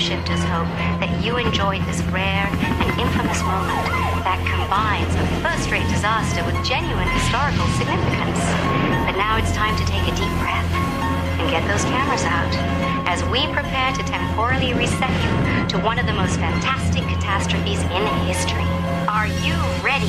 Timeshifters hope that you enjoyed this rare and infamous moment that combines a first-rate disaster with genuine historical significance. But now it's time to take a deep breath and get those cameras out as we prepare to temporally reset you to one of the most fantastic catastrophes in history. Are you ready?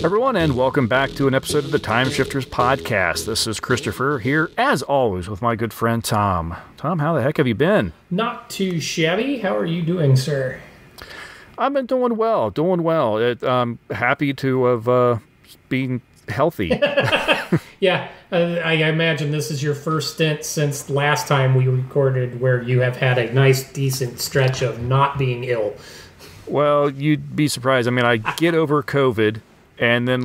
Everyone, and welcome back to an episode of the Timeshifters podcast. This is Christopher here, as always, with my good friend Tom. Tom, how the heck have you been? Not too shabby. How are you doing, sir? I've been doing well. I'm happy to have been healthy. Yeah, I imagine this is your first stint since last time we recorded where you have had a nice, decent stretch of not being ill. Well, you'd be surprised. I mean, I get over COVID, and then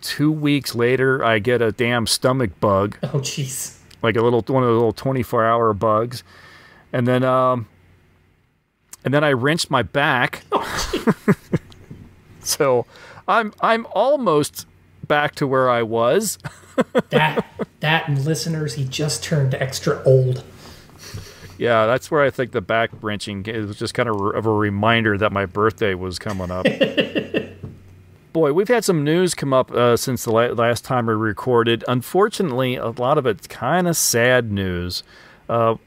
2 weeks later, I get a damn stomach bug. Oh, jeez. Like one of the little 24-hour bugs. And then I wrenched my back. Oh, So I'm almost back to where I was. that listeners, he just turned extra old. Yeah, that's where I think the back wrenching was just kind of a reminder that my birthday was coming up. Boy, we've had some news come up since the last time we recorded. Unfortunately, a lot of it's kind of sad news. A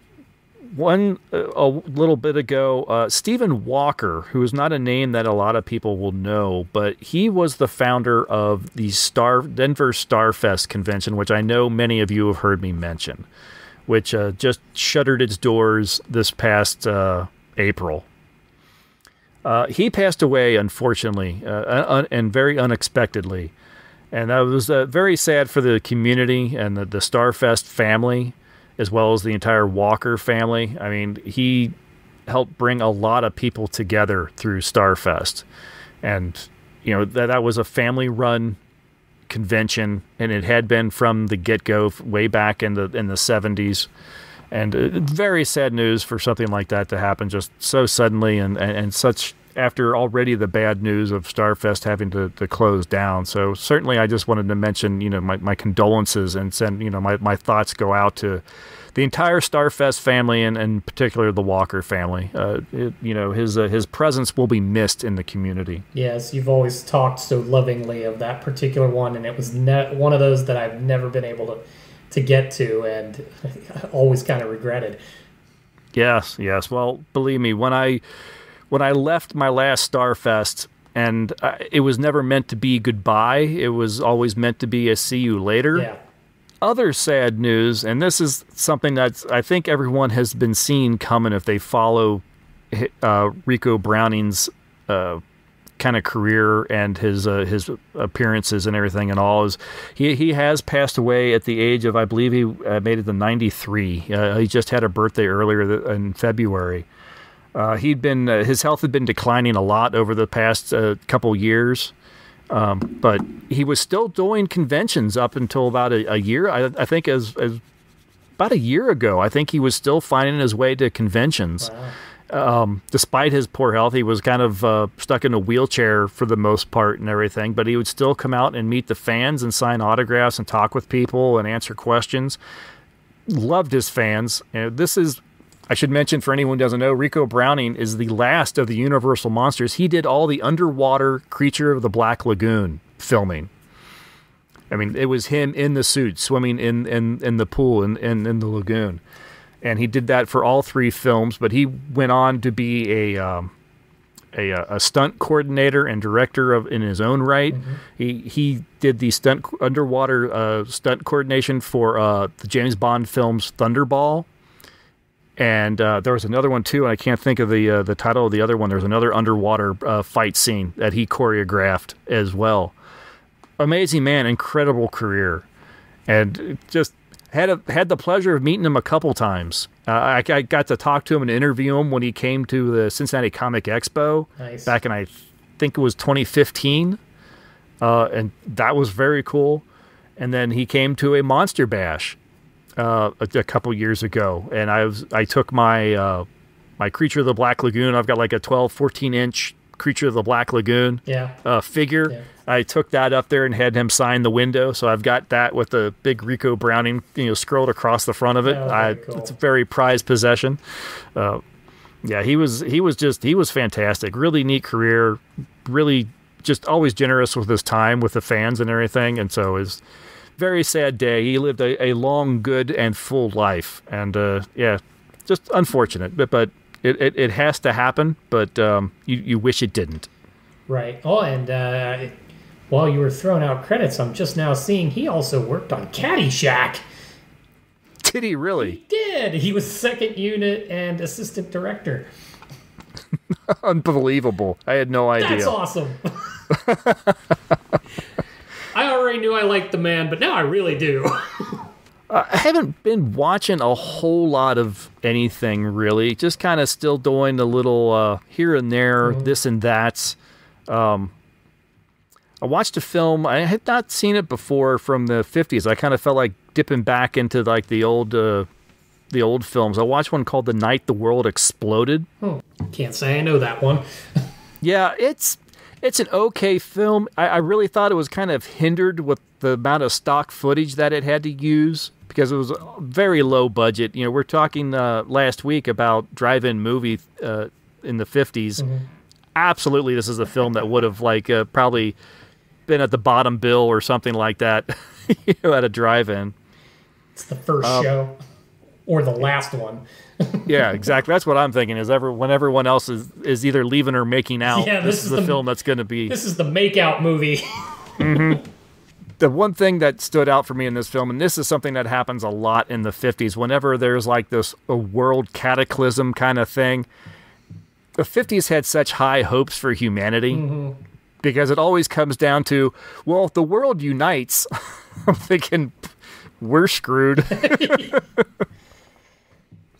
little bit ago, Stephen Walker, who is not a name that a lot of people will know, but he was the founder of the Denver Starfest convention, which I know many of you have heard me mention, which just shuttered its doors this past April. He passed away, unfortunately, and very unexpectedly. And that was very sad for the community and the Starfest family, as well as the entire Walker family. I mean, he helped bring a lot of people together through Starfest. And, that was a family-run convention, and it had been from the get-go way back in the 70s. And very sad news for something like that to happen just so suddenly and such after already the bad news of Starfest having to close down. So certainly I just wanted to mention, my condolences and send, my thoughts go out to the entire Starfest family and in particular the Walker family. His presence will be missed in the community. Yes, you've always talked so lovingly of that particular one, and it was one of those that I've never been able to get to, and always kind of regretted. Yes. Well, believe me, when I left my last Starfest, and it was never meant to be goodbye, it was always meant to be a see you later. Yeah. Other sad news, and this is something that I think everyone has been seeing coming if they follow Rico Browning's kind of career and his appearances and everything and all, is he has passed away at the age of, I believe he made it to 93. He just had a birthday earlier in February. His health had been declining a lot over the past couple years, but he was still doing conventions up until about a year. I think as about a year ago, I think he was still finding his way to conventions. Wow. Despite his poor health, he was kind of stuck in a wheelchair for the most part and everything, but he would still come out and meet the fans and sign autographs and talk with people and answer questions. Loved his fans. I should mention, for anyone who doesn't know, Rico Browning is the last of the Universal monsters. He did all the underwater Creature of the Black Lagoon filming. I mean, it was him in the suit, swimming in the pool in the lagoon. And he did that for all three films, but he went on to be a stunt coordinator and director in his own right. Mm-hmm. He did the underwater stunt coordination for the James Bond films Thunderball. And there was another one, too, and I can't think of the title of the other one. There's another underwater fight scene that he choreographed as well. Amazing man, incredible career. And just had the pleasure of meeting him a couple times. I got to talk to him and interview him when he came to the Cincinnati Comic Expo. Nice. Back in, I think it was 2015. And that was very cool. And then he came to a Monster Bash a couple years ago, and I took my my Creature of the Black Lagoon. I've got like a 12, 14-inch Creature of the Black Lagoon figure. Yeah. I took that up there and had him sign the window. So I've got that with the big Rico Browning, scrolled across the front of it. Cool. It's a very prized possession. He was fantastic. Really neat career. Really just always generous with his time with the fans and everything. And so it's very sad day. He lived a long, good, and full life. And just unfortunate. But it has to happen. But you wish it didn't. Right. Oh, and while you were throwing out credits, I'm just now seeing he also worked on Caddyshack. Did he really? He did. He was second unit and assistant director. Unbelievable. I had no idea. That's awesome. I already knew I liked the man, but now I really do. I haven't been watching a whole lot of anything, really. Just kind of still doing a little here and there, this and that. I watched a film. I had not seen it before from the 50s. I kind of felt like dipping back into like the old films. I watched one called The Night the World Exploded. Can't say I know that one. Yeah, it's an okay film. I really thought it was kind of hindered with the amount of stock footage that it had to use because it was very low budget. We're talking last week about drive-in movie in the 50s. Mm-hmm. Absolutely, this is a film that would have probably been at the bottom bill or something like that at a drive-in. It's the first show or the last one. Yeah, exactly. That's what I'm thinking. Is when everyone else is either leaving or making out, this is the film that's going to be. This is the make-out movie. Mm-hmm. The one thing that stood out for me in this film, and this is something that happens a lot in the 50s, whenever there's like this a world cataclysm kind of thing, the 50s had such high hopes for humanity because it always comes down to, well, if the world unites, I'm thinking we're screwed.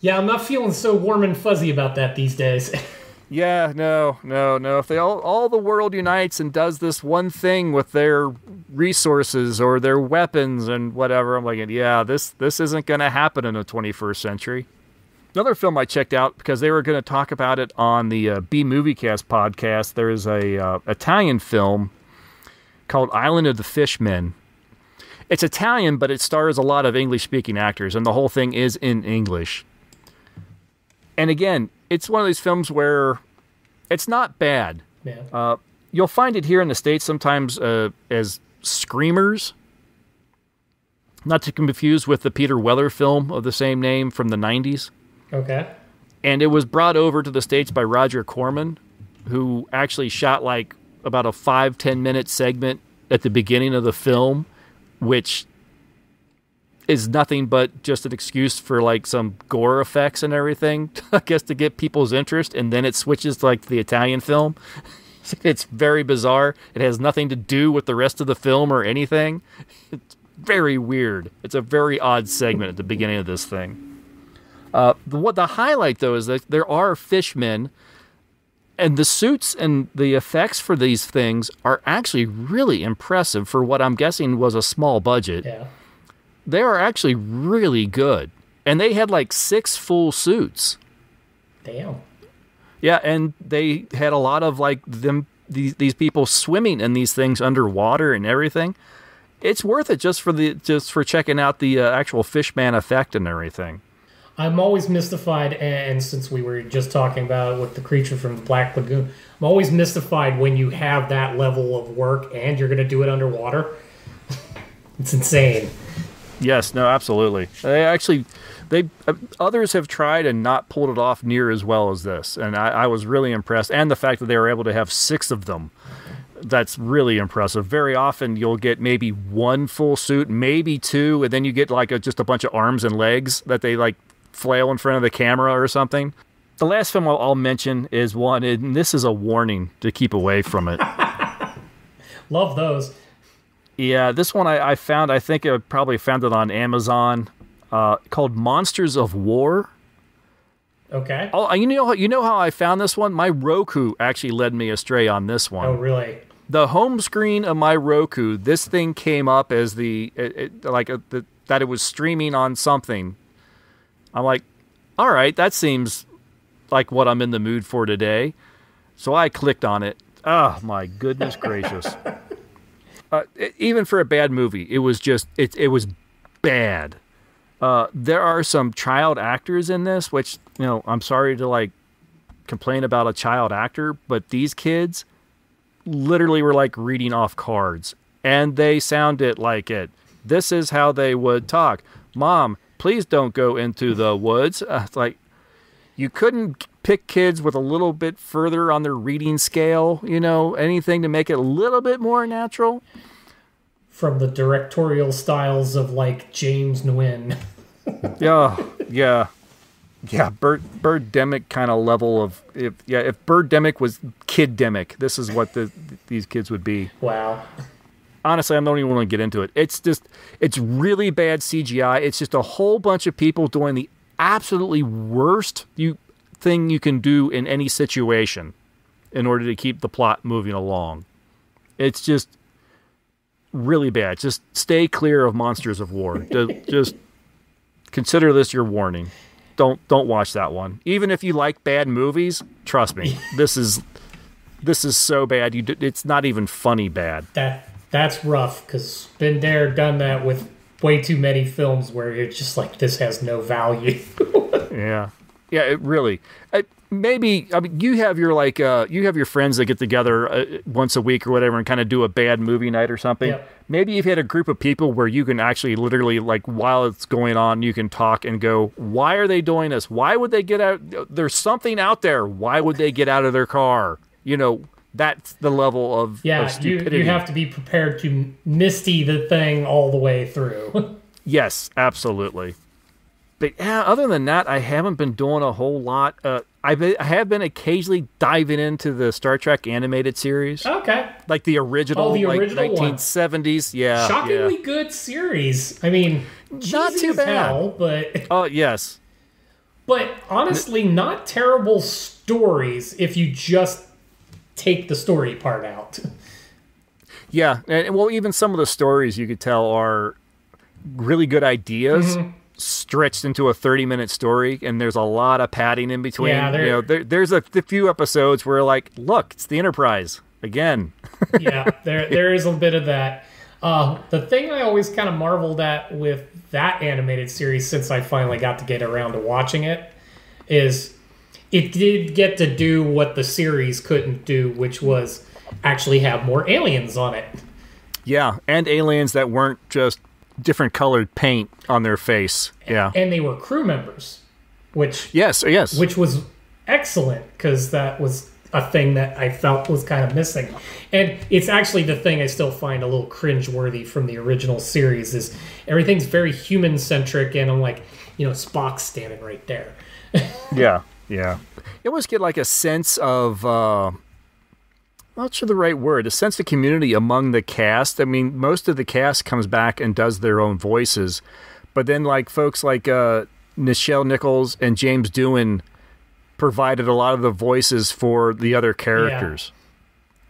Yeah, I'm not feeling so warm and fuzzy about that these days. Yeah, no. If they all the world unites and does this one thing with their resources or their weapons and whatever, I'm like, yeah, this isn't going to happen in the 21st century. Another film I checked out because they were going to talk about it on the B Moviecast podcast. There is a Italian film called Island of the Fishmen. It's Italian, but it stars a lot of English-speaking actors, and the whole thing is in English. And again, it's one of these films where it's not bad. Yeah. You'll find it here in the States sometimes as Screamers. Not to confuse with the Peter Weller film of the same name from the 90s. Okay. And it was brought over to the States by Roger Corman, who actually shot like about a 5-10 minute segment at the beginning of the film, which is nothing but just an excuse for like some gore effects and everything, I guess, to get people's interest. And then it switches to like the Italian film. It's very bizarre. It has nothing to do with the rest of the film or anything. It's very weird. It's a very odd segment at the beginning of this thing. The highlight, though, is that there are fishmen, and the suits and the effects for these things are actually really impressive for what I'm guessing was a small budget. Yeah. They are actually really good. And they had like 6 full suits. Damn. Yeah, and they had a lot of like these people swimming in these things underwater and everything. It's worth it just for checking out the actual Fishman effect and everything. I'm always mystified, and since we were just talking about with the creature from the Black Lagoon, I'm always mystified when you have that level of work and you're going to do it underwater. It's insane. Yes, no, absolutely. Others have tried and not pulled it off near as well as this, and I was really impressed. And the fact that they were able to have 6 of them, that's really impressive. Very often you'll get maybe 1 full suit, maybe 2, and then you get like just a bunch of arms and legs that they like flail in front of the camera or something. The last film I'll mention is one, and this is a warning to keep away from it. Love those. Yeah, this one I found, I think I probably found it on Amazon, called Monsters of War. Okay. Oh, you know how I found this one? My Roku actually led me astray on this one. Oh, really? The home screen of my Roku, this thing came up as that it was streaming on something. I'm like, all right, that seems like what I'm in the mood for today. So I clicked on it. Oh my goodness gracious. Even for a bad movie, it was bad. There are some child actors in this, which, I'm sorry to like complain about a child actor, but these kids literally were like reading off cards, and they sounded like it. This is how they would talk. Mom, please don't go into the woods. It's like, you couldn't pick kids with a little bit further on their reading scale, anything to make it a little bit more natural. From the directorial styles of like James Nguyen. Yeah. Birdemic kind of level of if Birdemic was Kiddemic, this is what these kids would be. Wow. Honestly, I don't even want to get into it. It's really bad CGI. It's just a whole bunch of people doing the absolutely worst thing you can do in any situation in order to keep the plot moving along. It's just really bad. Just stay clear of Monsters of War. Just consider this your warning. Don't watch that one. Even if you like bad movies, trust me, this is so bad. It's not even funny bad. That's rough, because been there, done that with way too many films where you're just like, this has no value. Yeah, it really. Maybe you have your friends that get together once a week or whatever and kind of do a bad movie night or something. Yep. Maybe you've had a group of people where you can actually literally, like, while it's going on, you can talk and go, why are they doing this? Why would they get out? There's something out there. Why would they get out of their car? That's the level of stupidity. You have to be prepared to misty the thing all the way through. Yes, absolutely. But other than that, I haven't been doing a whole lot. I have been occasionally diving into the Star Trek animated series. Okay. Like the original, the like original 1970s. One. Yeah. Shockingly good series. I mean, not too bad. Hell, but Oh, yes. But honestly, not terrible stories if you just take the story part out. Yeah. And well, even some of the stories you could tell are really good ideas. Mm-hmm. Stretched into a 30-minute story, and there's a lot of padding in between. Yeah, there's a few episodes where, like, look, it's the Enterprise again. Yeah, there is a bit of that. The thing I always kind of marveled at with that animated series, since I finally got to get around to watching it, is it did get to do what the series couldn't do, which was actually have more aliens on it. Yeah, and aliens that weren't just different colored paint on their face. Yeah. And they were crew members, which yes, which was excellent, because that was a thing that I felt was kind of missing. And it's actually the thing I still find a little cringeworthy from the original series is everything's very human centric, and I'm like, Spock's standing right there. Yeah. You always get like a sense of not sure the right word, a sense of community among the cast. I mean, most of the cast comes back and does their own voices, but then like folks like Nichelle Nichols and James Doohan provided a lot of the voices for the other characters.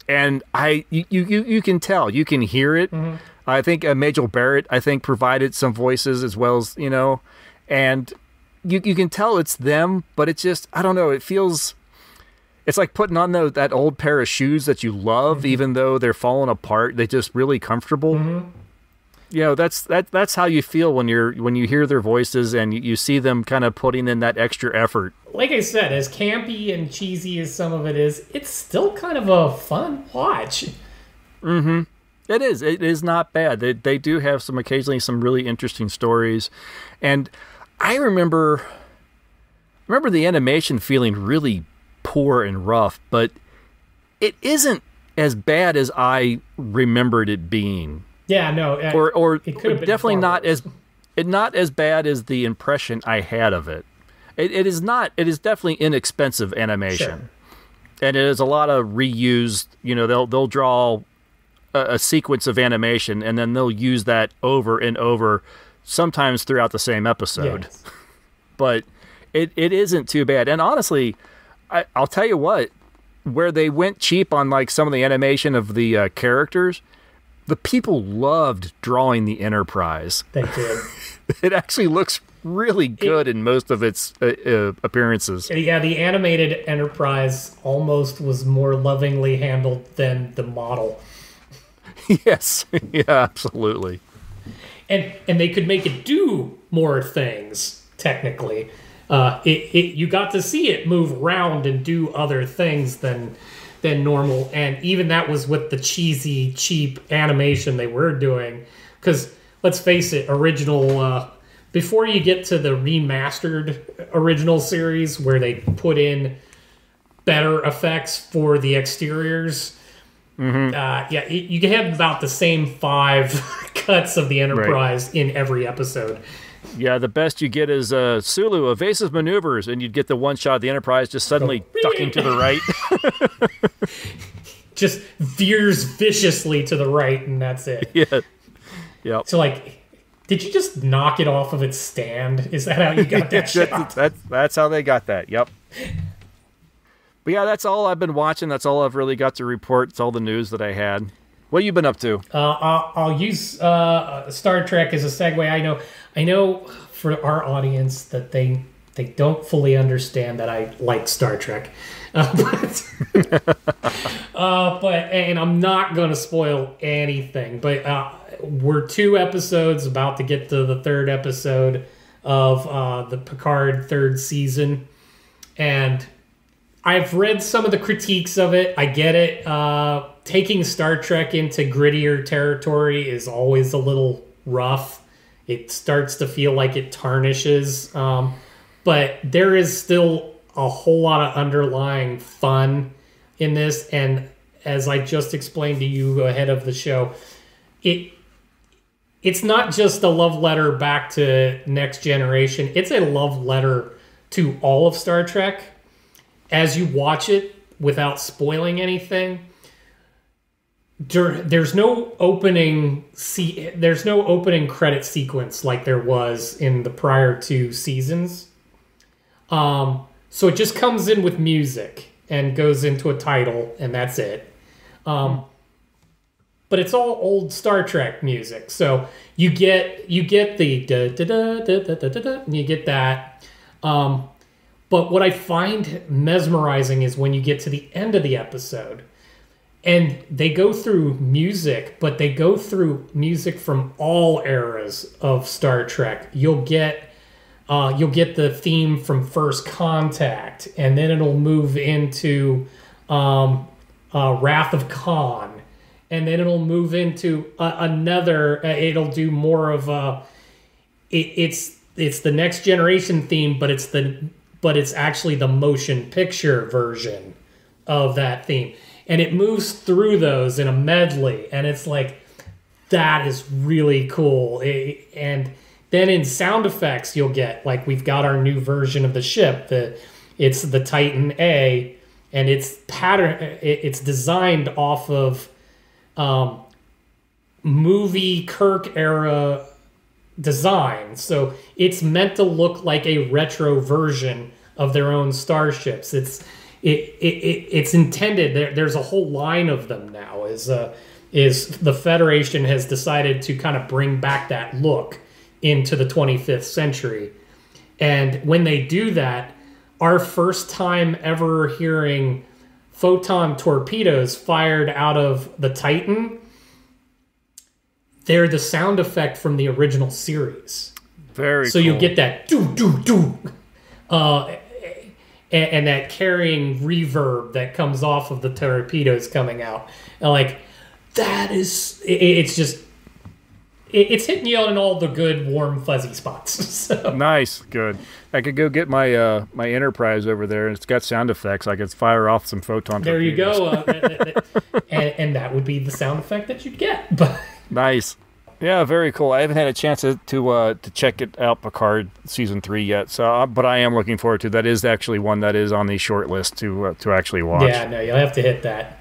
Yeah. And you can tell, you can hear it. Mm-hmm. I think Majel Barrett, provided some voices as well as, and you can tell it's them, but it just, I don't know, it feels... It's like putting on that old pair of shoes that you love, mm-hmm. even though they're falling apart. They're just really comfortable. Mm-hmm. That's how you feel when you hear their voices and you see them kind of putting in that extra effort. Like I said, as campy and cheesy as some of it is, it's still kind of a fun watch. Mm-hmm. It is. It is not bad. They do have occasionally some really interesting stories, and I remember the animation feeling really poor and rough, but it isn't as bad as I remembered it being. Yeah, no, or it could have been definitely not as bad as the impression I had of it. It is not. It is definitely inexpensive animation, and it is a lot of reused. They'll draw a sequence of animation, and then they'll use that over and over, sometimes throughout the same episode. Yes. But it isn't too bad, and honestly, I'll tell you what, where they went cheap on like some of the animation of the characters, the people loved drawing the Enterprise. They did. It actually looks really good in most of its appearances. Yeah, the animated Enterprise almost was more lovingly handled than the model. Yes, yeah, absolutely. And they could make it do more things, technically. You got to see it move around and do other things than normal, and even that was with the cheesy, cheap animation they were doing. Because, let's face it, original... before you get to the remastered original series, where they put in better effects for the exteriors... you had about the same 5 cuts of the Enterprise in every episode. Yeah, the best you get is Sulu, evasive maneuvers, and you'd get the one shot of the Enterprise just suddenly ducking to the right. Just veers viciously to the right, and that's it. Yeah. Yep. So, like, did you just knock it off of its stand? Is that how you got that shot? That's how they got that, yep. But yeah, that's all I've been watching. That's all I've really got to report. It's all the news that I had. What have you been up to? I'll use Star Trek as a segue. I know for our audience that they don't fully understand that I like Star Trek. But I'm not going to spoil anything. But we're 2 episodes about to get to the 3rd episode of the Picard 3rd season. And I've read some of the critiques of it. I get it. Taking Star Trek into grittier territory is always a little rough. It starts to feel like it tarnishes. But there is still a whole lot of underlying fun in this. And as I just explained to you ahead of the show, it's not just a love letter back to Next Generation. It's a love letter to all of Star Trek. As you watch it, without spoiling anything, there's no opening credit sequence like there was in the prior 2 seasons. So it just comes in with music and goes into a title, and that's it. But it's all old Star Trek music, so you get the da da da da da da da, and you get that. But what I find mesmerizing is when you get to the end of the episode and they go through music, but they go through music from all eras of Star Trek. You'll get the theme from First Contact, and then it'll move into Wrath of Khan, and then it'll move into another. It'll do more of it's the Next Generation theme, but it's actually the motion picture version of that theme. And it moves through those in a medley. And it's like, that is really cool. And then in sound effects, you'll get, like, we've got our new version of the ship. It's the Titan A. And it's designed off of movie Kirk era design, so it's meant to look like a retro version of their own starships. It's intended. There's a whole line of them now. Is the Federation has decided to kind of bring back that look into the 25th century, and when they do that, our first time ever hearing photon torpedoes fired out of the Titan. They're the sound effect from the original series. Very cool. So you get that doo-doo-doo, and that carrying reverb that comes off of the torpedoes coming out. And like, that is... It's just... It's hitting you in all the good, warm, fuzzy spots. So. Nice. Good. I could go get my my Enterprise over there, and it's got sound effects. I could fire off some photon There you torpedoes. go. And that would be the sound effect that you'd get. But Nice. Yeah, very cool. I haven't had a chance to check it out, Picard season 3 yet. So, but I am looking forward to that. Is actually one that is on the short list to actually watch. Yeah, no, you'll have to hit that.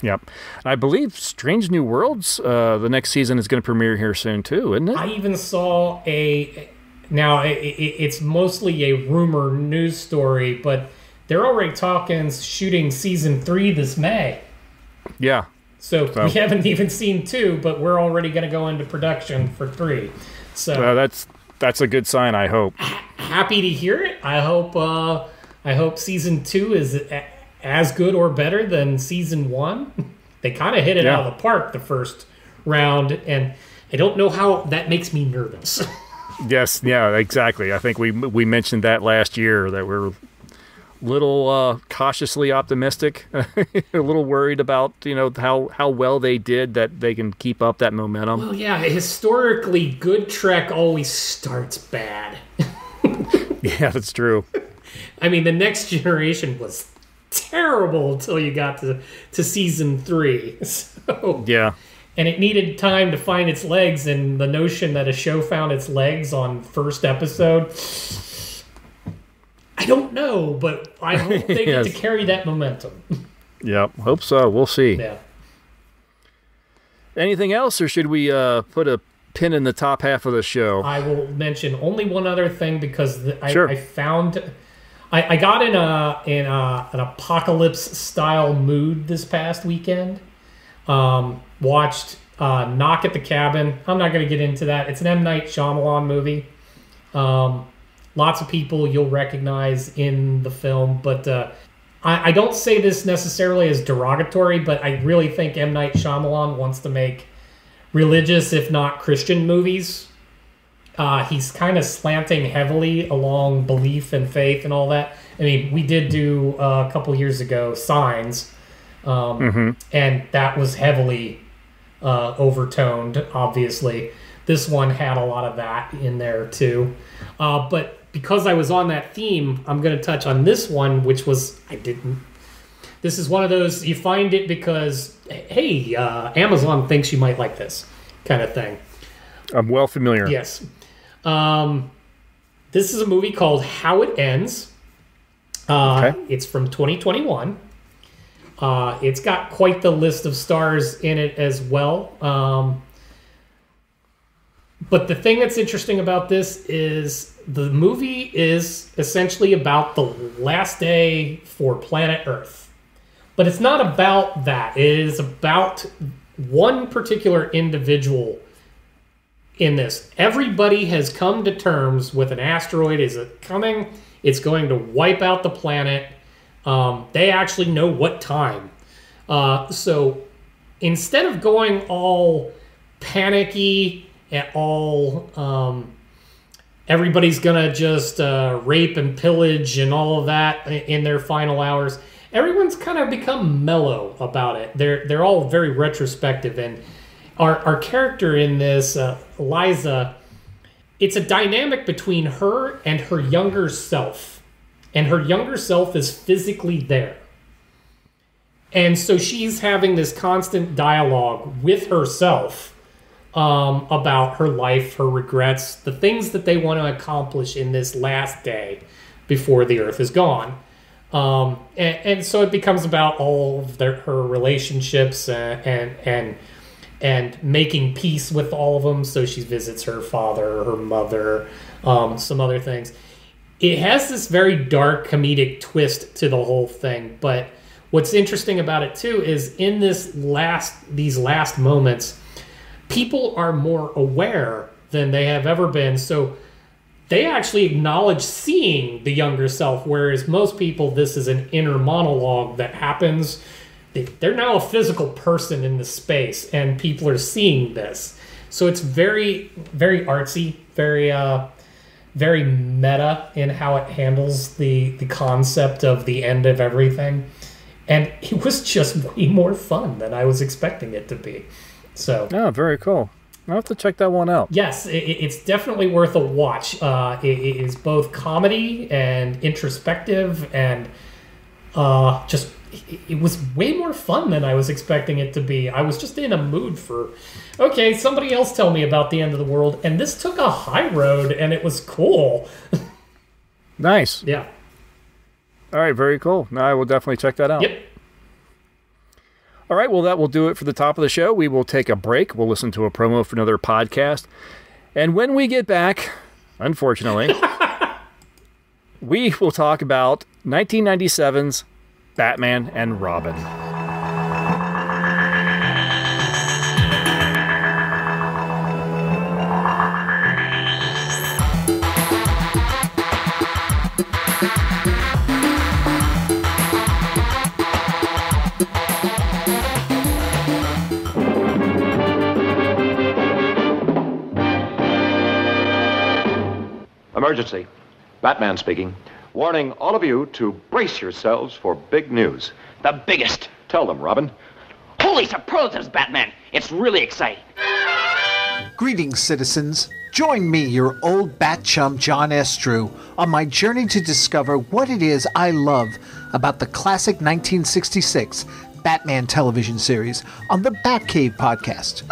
Yep. I believe Strange New Worlds, the next season is going to premiere here soon too, isn't it? I even saw it's mostly a rumor news story, but they're already talking shooting season 3 this May. Yeah. So we haven't even seen 2, but we're already going to go into production for 3. So That's a good sign, I hope. Happy to hear it. I hope season 2 is as good or better than season 1. They kind of hit it out of the park the first round, and I don't know how that makes me nervous. Yes, yeah, exactly. I think we mentioned that last year, that we're a little cautiously optimistic, a little worried about, how well they did, that they can keep up that momentum. Well, yeah, historically, good Trek always starts bad. Yeah, that's true. I mean, the Next Generation was terrible until you got to season 3. So yeah. And it needed time to find its legs, and the notion that a show found its legs on first episode, I don't know, but I hope they get to carry that momentum. Yeah, hope so. We'll see. Yeah. Anything else, or should we put a pin in the top half of the show? I will mention only one other thing, because Sure. I found... I got in an apocalypse-style mood this past weekend. Watched Knock at the Cabin. I'm not going to get into that. It's an M. Night Shyamalan movie. Lots of people you'll recognize in the film, but I don't say this necessarily as derogatory, but I really think M. Night Shyamalan wants to make religious, if not Christian, movies. He's kind of slanting heavily along belief and faith and all that. I mean, we did do a couple years ago Signs, and that was heavily overtoned, obviously. This one had a lot of that in there, too. But because I was on that theme, I'm going to touch on this one, which was... This is one of those, you find it because, hey, Amazon thinks you might like this kind of thing. I'm well familiar. Yes. This is a movie called How It Ends. Okay. It's from 2021. It's got quite the list of stars in it as well. But the thing that's interesting about this is the movie is essentially about the last day for planet Earth. But it's not about that. It is about one particular individual in this. Everybody has come to terms with an asteroid is coming. It's going to wipe out the planet. They actually know what time. So instead of going all panicky and all everybody's gonna just rape and pillage and all of that in their final hours, everyone's kind of become mellow about it. They're all very retrospective, and our character in this, Eliza, it's a dynamic between her and her younger self. And her younger self is physically there. And so she's having this constant dialogue with herself about her life, her regrets, the things that they want to accomplish in this last day before the Earth is gone. And so it becomes about all of her relationships and making peace with all of them. So she visits her father, her mother, some other things. It has this very dark comedic twist to the whole thing. But what's interesting about it too is in these last moments, people are more aware than they have ever been. So they actually acknowledge seeing the younger self, whereas most people, this is an inner monologue that happens. They're now a physical person in the space, and people are seeing this. So it's very, very artsy, very meta in how it handles the concept of the end of everything. And it was just way more fun than I was expecting it to be. So, oh, very cool. I'll have to check that one out. Yes, it's definitely worth a watch. It is both comedy and introspective, and it was way more fun than I was expecting it to be. I was just in a mood for, okay, somebody else tell me about the end of the world, and this took a high road, and it was cool. Nice. Yeah. All right, very cool. Now I will definitely check that out. Yep. All right, well, that will do it for the top of the show. We will take a break. We'll listen to a promo for another podcast. And when we get back, unfortunately, we will talk about 1997's Batman and Robin. Emergency. Batman speaking. Warning all of you to brace yourselves for big news. The biggest. Tell them, Robin. Holy superlatives, Batman. It's really exciting. Greetings, citizens. Join me, your old bat chum, John Estrew, on my journey to discover what it is I love about the classic 1966 Batman television series on the Batcave podcast.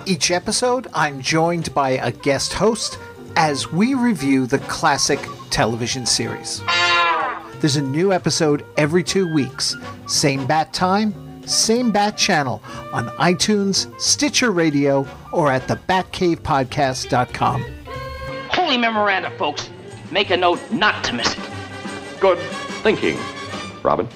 Each episode, I'm joined by a guest host as we review the classic television series. There's a new episode every 2 weeks. Same bat time, same bat channel on iTunes, Stitcher Radio, or at thebatcavepodcast.com. Holy memoranda, folks. Make a note not to miss it. Good thinking, Robin.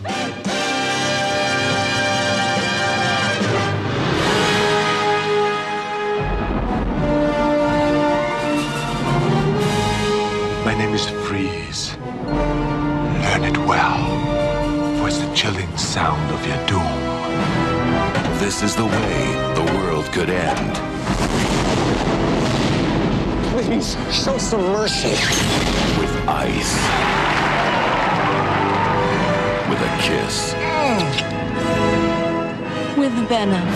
My name is Freeze. Learn it well, for it's the chilling sound of your doom. This is the way the world could end. Please, show some mercy. With ice. With a kiss. With venom.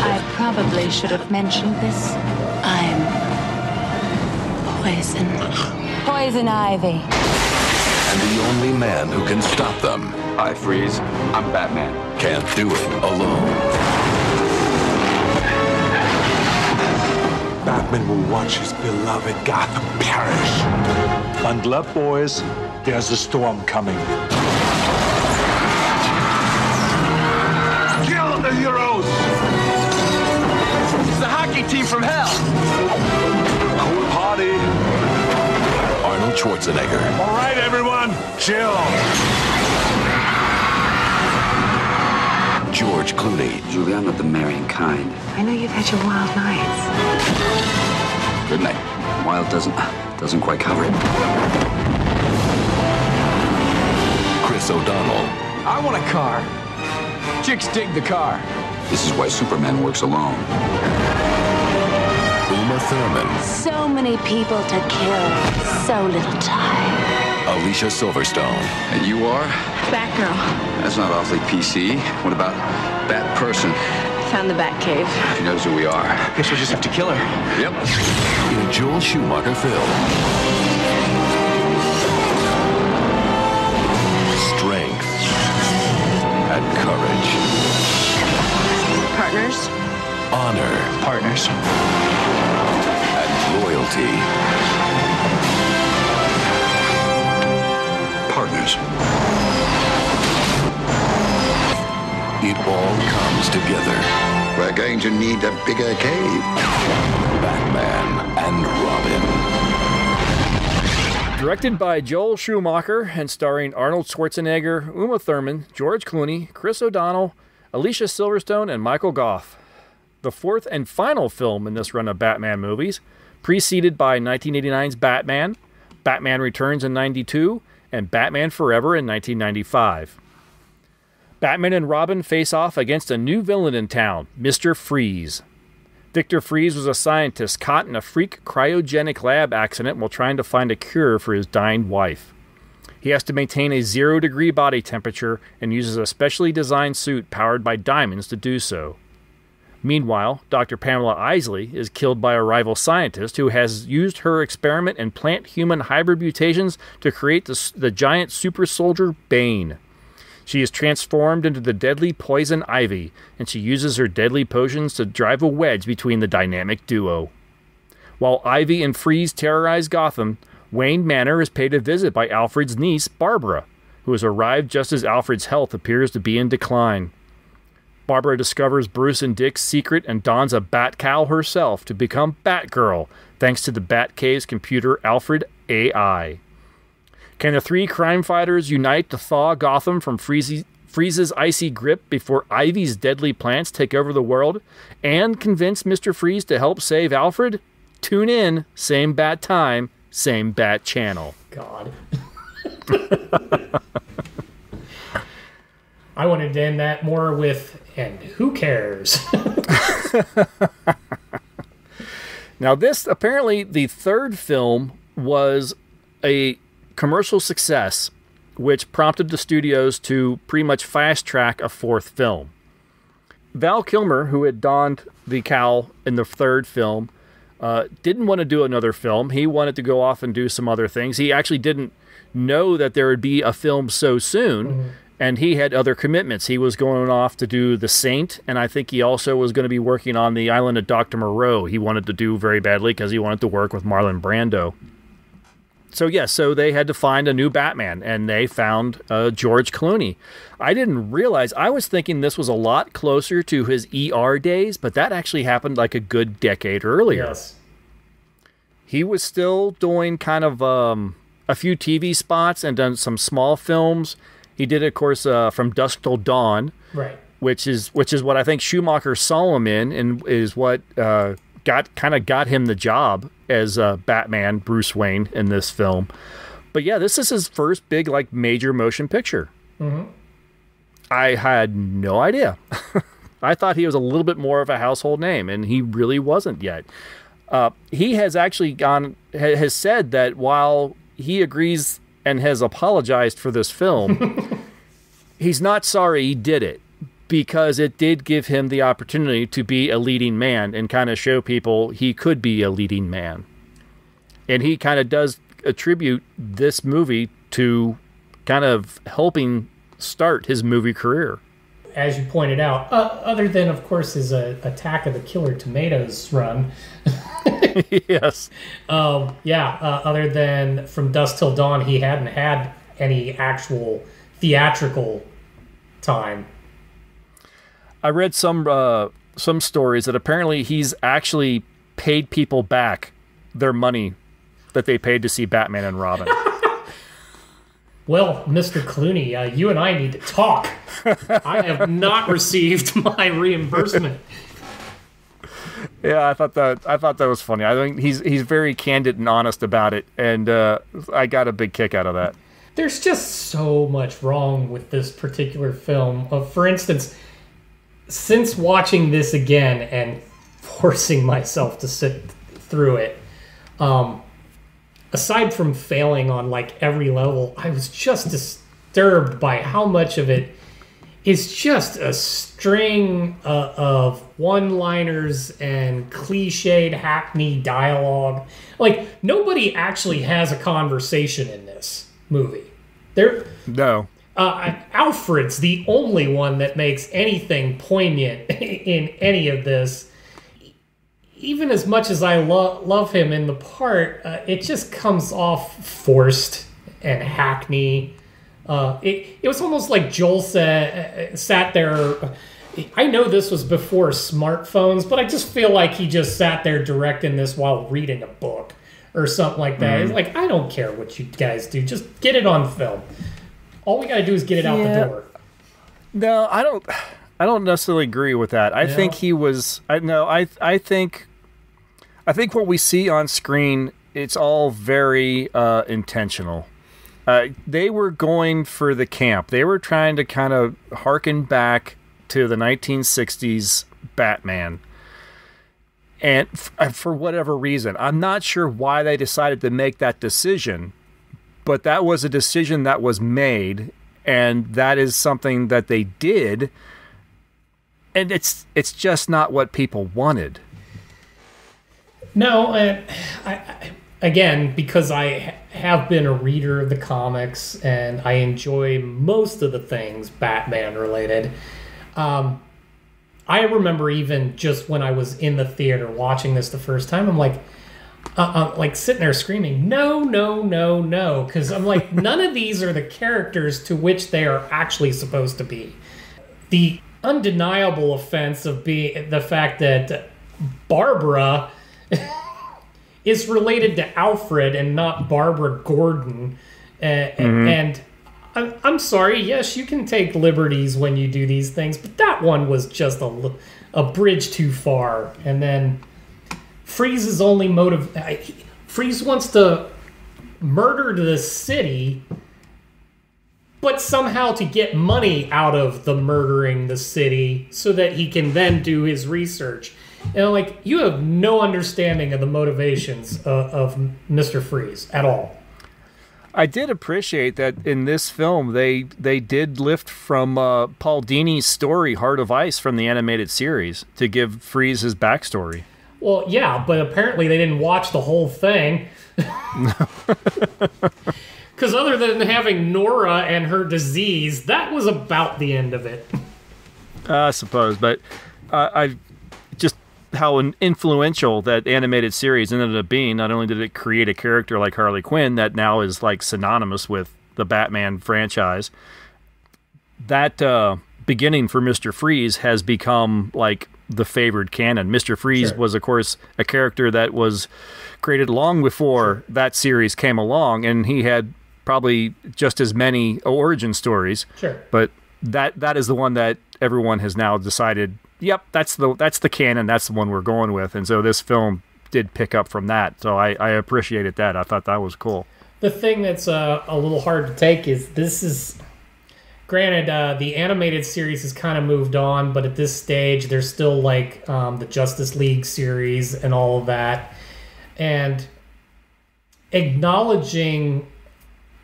I probably should have mentioned this. I'm poison. Poison Ivy. And the only man who can stop them. Hi, Freeze. I'm Batman. Can't do it alone. Batman will watch his beloved Gotham perish. Bundle up, boys. There's a storm coming. Kill the heroes! It's the hockey team from hell. Cool party. Arnold Schwarzenegger. All right, everyone, chill. George Clooney. Julie, I'm not the marrying kind. I know you've had your wild nights. Good night. Wild doesn't quite cover it. Chris O'Donnell. I want a car. Chicks dig the car. This is why Superman works alone. Uma Thurman. So many people to kill. So little time. Alicia Silverstone. And you are? Batgirl. That's not awfully PC. What about Bat Person? Found the Batcave. She knows who we are. Guess we'll just have to kill her. Yep. In a Joel Schumacher film. Strength and courage. Partners? Honor. Partners. And loyalty. Partners. It all comes together. We're going to need a bigger cave. Batman and Robin. Directed by Joel Schumacher and starring Arnold Schwarzenegger, Uma Thurman, George Clooney, Chris O'Donnell, Alicia Silverstone, and Michael Goff. The fourth and final film in this run of Batman movies, preceded by 1989's Batman, Batman Returns in '92, and Batman Forever in 1995. Batman and Robin face off against a new villain in town, Mr. Freeze. Victor Freeze was a scientist caught in a freak cryogenic lab accident while trying to find a cure for his dying wife. He has to maintain a 0-degree body temperature and uses a specially designed suit powered by diamonds to do so. Meanwhile, Dr. Pamela Isley is killed by a rival scientist who has used her experiment in plant-human hybrid mutations to create the giant super soldier Bane. She is transformed into the deadly Poison Ivy, and she uses her deadly potions to drive a wedge between the dynamic duo. While Ivy and Freeze terrorize Gotham, Wayne Manor is paid a visit by Alfred's niece, Barbara, who has arrived just as Alfred's health appears to be in decline. Barbara discovers Bruce and Dick's secret and dons a bat cowl herself to become Batgirl, thanks to the Batcave's computer Alfred AI. Can the three crime fighters unite to thaw Gotham from Freeze's icy grip before Ivy's deadly plants take over the world, and convince Mr. Freeze to help save Alfred? Tune in, same bat time, same bat channel. God. I wanted to end that more with, and who cares? Now this, apparently the third film was a commercial success, which prompted the studios to pretty much fast-track a fourth film. Val Kilmer, who had donned the cowl in the third film, didn't want to do another film. He wanted to go off and do some other things. He actually didn't know that there would be a film so soon, and he had other commitments. He was going off to do The Saint, and I think he also was going to be working on The Island of Dr. Moreau. He wanted to do very badly because he wanted to work with Marlon Brando. So they had to find a new Batman, and they found George Clooney. I didn't realize, I was thinking this was a lot closer to his ER days, but that actually happened like a good decade earlier. Yes. He was still doing kind of a few TV spots and done some small films. He did, of course, From Dusk Till Dawn, right? Which is what I think Schumacher saw him in, and is what got him the job as Batman, Bruce Wayne, in this film. But yeah, this is his first big major motion picture. Mm-hmm. I had no idea. I thought he was a little bit more of a household name, and he really wasn't yet. He has actually has said that while he agrees and has apologized for this film, he's not sorry he did it, because it did give him the opportunity to be a leading man and kind of show people he could be a leading man. And he kind of does attribute this movie to kind of helping start his movie career. As you pointed out, other than, of course, his Attack of the Killer Tomatoes run. Yes. Other than From Dusk Till Dawn, he hadn't had any actual theatrical time. I read some stories that apparently he's actually paid people back their money that they paid to see Batman and Robin. Well, Mr. Clooney, you and I need to talk. I have not received my reimbursement. Yeah, I thought that was funny. I think he's very candid and honest about it, and I got a big kick out of that. There's just so much wrong with this particular film. For instance, since watching this again and forcing myself to sit through it, aside from failing on every level, I was just disturbed by how much of it is just a string of one-liners and cliched, hackneyed dialogue. Nobody actually has a conversation in this movie. No. Alfred's the only one that makes anything poignant in any of this. Even as much as I love him in the part, it just comes off forced and hackneyed. It was almost like Joel sat there. I know this was before smartphones, but I just feel like he just sat there directing this while reading a book or something like that. It's like, I don't care what you guys do. Just get it on film. All we got to do is get it out the door. No, I don't necessarily agree with that. I think he was. I think what we see on screen, it's all very intentional. They were going for the camp. They were trying to kind of harken back to the 1960s Batman. And for whatever reason, I'm not sure why they decided to make that decision, but that was a decision that was made, and that is something that they did, and it's just not what people wanted. No, again, because I have been a reader of the comics and I enjoy most of the things Batman related. I remember even just when I was in the theater watching this the first time, I'm like sitting there screaming, no, because I'm like, none of these are the characters to which they are actually supposed to be. The undeniable offense of being the fact that Barbara is related to Alfred and not Barbara Gordon. And I'm sorry, yes, you can take liberties when you do these things, but that one was just a bridge too far. And then Freeze's only motive... Freeze wants to murder the city, but somehow to get money out of the murdering the city so that he can then do his research. And you have no understanding of the motivations of Mr. Freeze at all. I did appreciate that in this film they did lift from Paul Dini's story Heart of Ice from the animated series to give Freeze his backstory. Well, yeah, but apparently they didn't watch the whole thing. Because other than having Nora and her disease, that was about the end of it. I suppose, but I just how influential that animated series ended up being. Not only did it create a character like Harley Quinn that now is like synonymous with the Batman franchise, that beginning for Mr. Freeze has become like the favored canon. Mr. Freeze was, of course, a character that was created long before that series came along, and he had probably just as many origin stories. Sure. But that is the one that everyone has now decided, yep, that's the canon, that's the one we're going with. And so this film did pick up from that. So I appreciated that. I thought that was cool. The thing that's a little hard to take is this is... Granted, the animated series has kind of moved on, but at this stage, there's still like the Justice League series and all of that. And acknowledging,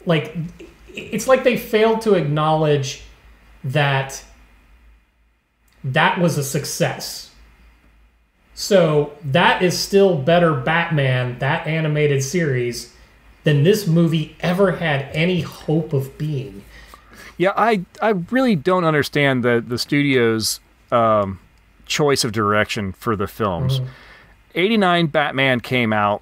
like, it's like they failed to acknowledge that was a success. So that is still better Batman, that animated series, than this movie ever had any hope of being. Yeah, I really don't understand the studio's choice of direction for the films. 89 Batman came out.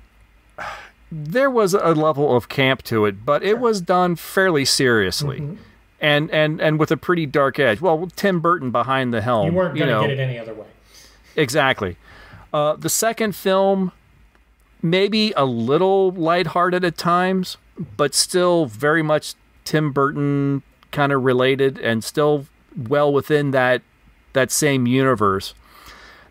There was a level of camp to it, but it was done fairly seriously. And with a pretty dark edge. Well, Tim Burton behind the helm. You weren't going to get it any other way. Exactly. The second film, maybe a little lighthearted at times, but still very much Tim Burton kind of related and still well within that same universe.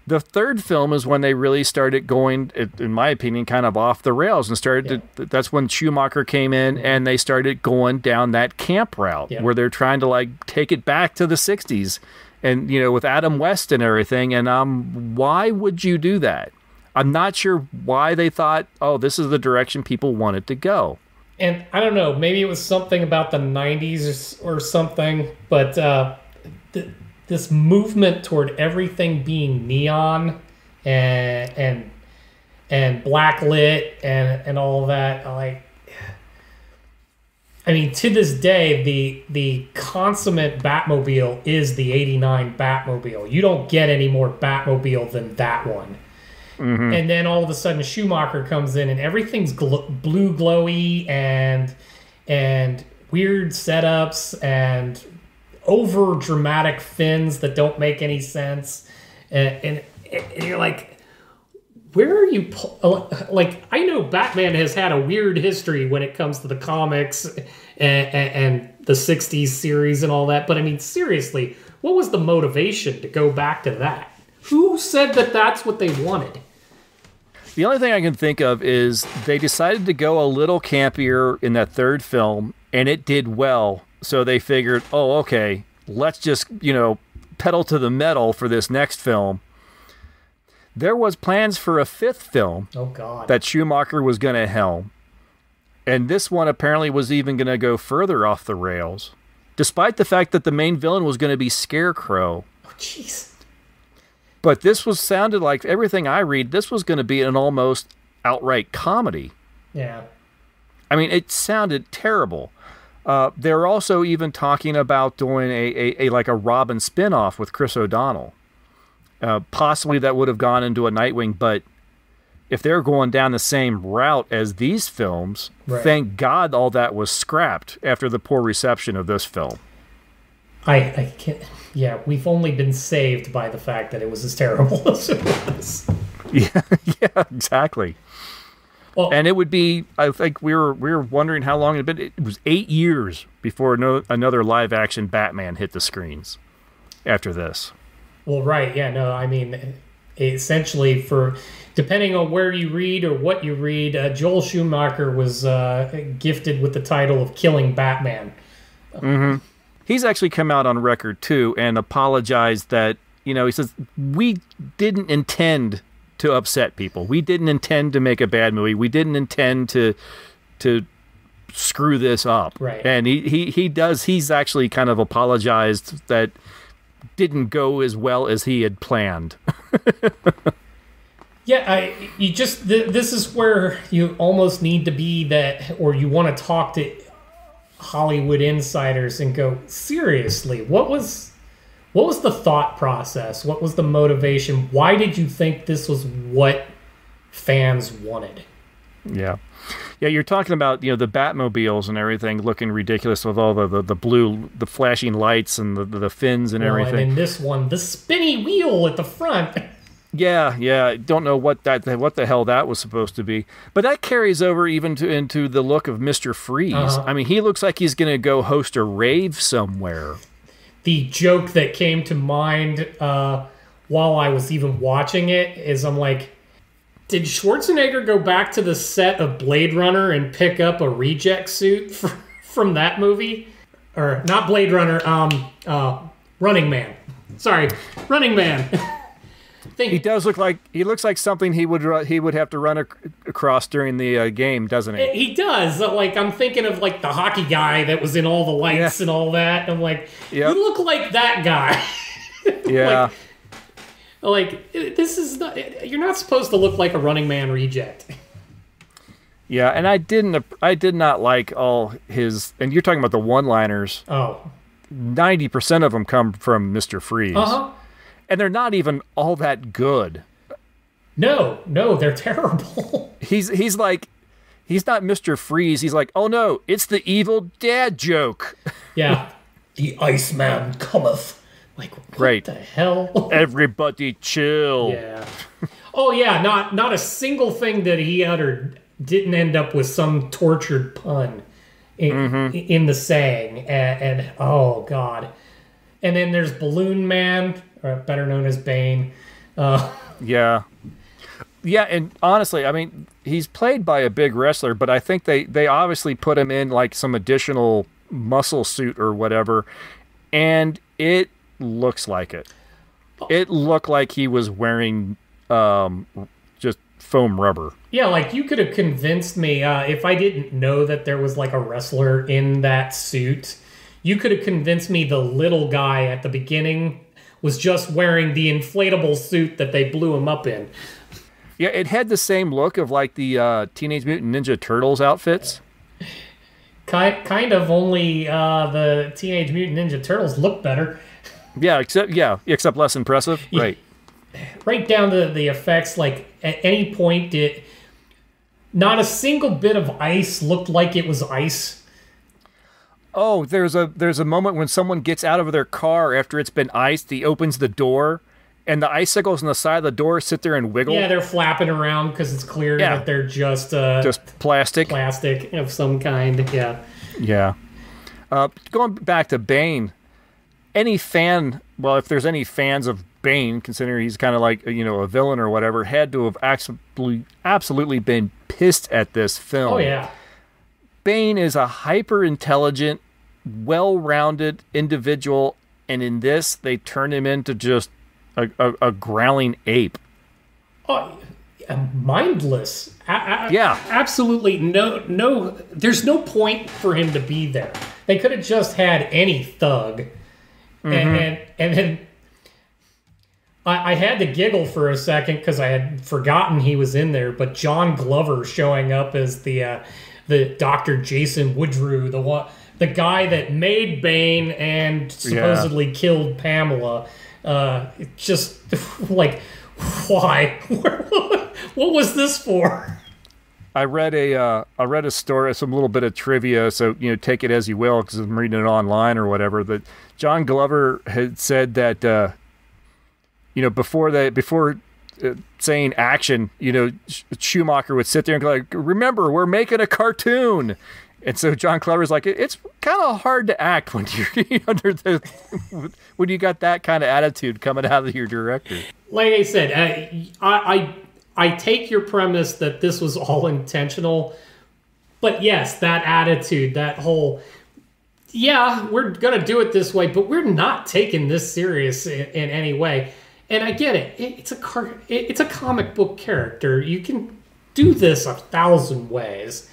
The third film is when they really started going, in my opinion, kind of off the rails and started that's when Schumacher came in and they started going down that camp route where they're trying to like take it back to the 60s and, you know, with Adam West and everything. And why would you do that? I'm not sure why they thought, oh, this is the direction people wanted to go. And I don't know, maybe it was something about the 90s or something, but this movement toward everything being neon and blacklit and all of that, like, I mean, to this day, the consummate Batmobile is the 89 Batmobile. You don't get any more Batmobile than that one. And then all of a sudden Schumacher comes in and everything's blue glowy and weird setups and over dramatic fins that don't make any sense. And you're like, where are you? Like, I know Batman has had a weird history when it comes to the comics and the 60s series and all that. But I mean, seriously, what was the motivation to go back to that? Who said that that's what they wanted? The only thing I can think of is they decided to go a little campier in that third film, and it did well. So they figured, oh, okay, let's just, you know, pedal to the metal for this next film. There was plans for a fifth film that Schumacher was going to helm. And this one apparently was even going to go further off the rails, despite the fact that the main villain was going to be Scarecrow. Oh, jeez. But this sounded like, everything I read, this was going to be an almost outright comedy. Yeah. I mean, it sounded terrible. They're also even talking about doing a Robin spinoff with Chris O'Donnell. Possibly that would have gone into a Nightwing, but if they're going down the same route as these films, thank God all that was scrapped after the poor reception of this film. I can't... Yeah, we've only been saved by the fact that it was as terrible as it was. Yeah, exactly. Well, and it would be, I think we were wondering how long it had been. It was 8 years before another live-action Batman hit the screens after this. Well, right, yeah, no, I mean, essentially depending on where you read or what you read, Joel Schumacher was gifted with the title of Killing Batman. Mm-hmm. He's actually come out on record, too, and apologized that, you know, he says, we didn't intend to upset people. We didn't intend to make a bad movie. We didn't intend to screw this up. Right. And he does. He's actually kind of apologized that didn't go as well as he had planned. Yeah, this is where you almost need to be that, or you want to talk to Hollywood insiders and go, seriously, what was the thought process? What was the motivation? Why did you think this was what fans wanted? Yeah. Yeah, you're talking about, the Batmobiles and everything looking ridiculous with all the blue, the flashing lights and the fins and everything. And in this one, the spinny wheel at the front. Yeah. Don't know what the hell that was supposed to be. But that carries over even into the look of Mr. Freeze. I mean, he looks like he's going to go host a rave somewhere. The joke that came to mind while I was even watching it is I'm like, did Schwarzenegger go back to the set of Blade Runner and pick up a reject suit from that movie? Or not Blade Runner, Running Man. Sorry, Running Man. He looks like something he would have to run across during the game, doesn't he? He does. Like, I'm thinking of like the hockey guy that was in all the lights and all that. I'm like, you look like that guy. Yeah. Like this is not. You're not supposed to look like a Running Man reject. Yeah, and I did not like all his. And you're talking about the one-liners. Oh. 90% of them come from Mr. Freeze. And they're not even all that good. No, they're terrible. He's like, he's not Mr. Freeze. He's like, oh no, it's the evil dad joke. Yeah. The Iceman cometh. Like, what the hell? Everybody chill. Yeah. Oh yeah, not a single thing that he uttered didn't end up with some tortured pun in the saying. And oh god. And then there's Balloon Man, or better known as Bane. Yeah, and honestly, I mean, he's played by a big wrestler, but I think they obviously put him in like some additional muscle suit or whatever, and it looks like it. It looked like he was wearing just foam rubber. Yeah, like you could have convinced me if I didn't know that there was like a wrestler in that suit. You could have convinced me the little guy at the beginning was just wearing the inflatable suit that they blew him up in. Yeah, it had the same look of like the Teenage Mutant Ninja Turtles outfits. Kind of, only the Teenage Mutant Ninja Turtles look better. Yeah, except less impressive. Right. Right down to the effects, like at any point not a single bit of ice looked like it was ice. Oh, there's a moment when someone gets out of their car after it's been iced. He opens the door, and the icicles on the side of the door sit there and wiggle. Yeah, they're flapping around because it's clear that they're just plastic of some kind. Yeah. Yeah. Going back to Bane, any fan, well, if there's any fans of Bane, considering he's kind of like a villain or whatever, had to have absolutely been pissed at this film. Oh yeah. Bane is a hyper-intelligent, well-rounded individual, and in this, they turn him into just a growling ape. Oh, mindless. Yeah. Absolutely no. There's no point for him to be there. They could have just had any thug. And then I had to giggle for a second because I had forgotten he was in there, but John Glover showing up as the Dr. Jason Woodrue, the guy that made Bane and supposedly killed Pamela. Just like, why? What was this for? I read a story, some little bit of trivia, so take it as you will, because I'm reading it online or whatever. That John Glover had said that before saying action, Schumacher would sit there and go like, remember, we're making a cartoon. And so John Glover's like, it's kind of hard to act when you're when you got that kind of attitude coming out of your director. Like I said, I take your premise that this was all intentional, but yes, that attitude, that whole, we're going to do it this way, but we're not taking this serious in any way. And I get it. It's a comic book character. You can do this 1,000 ways.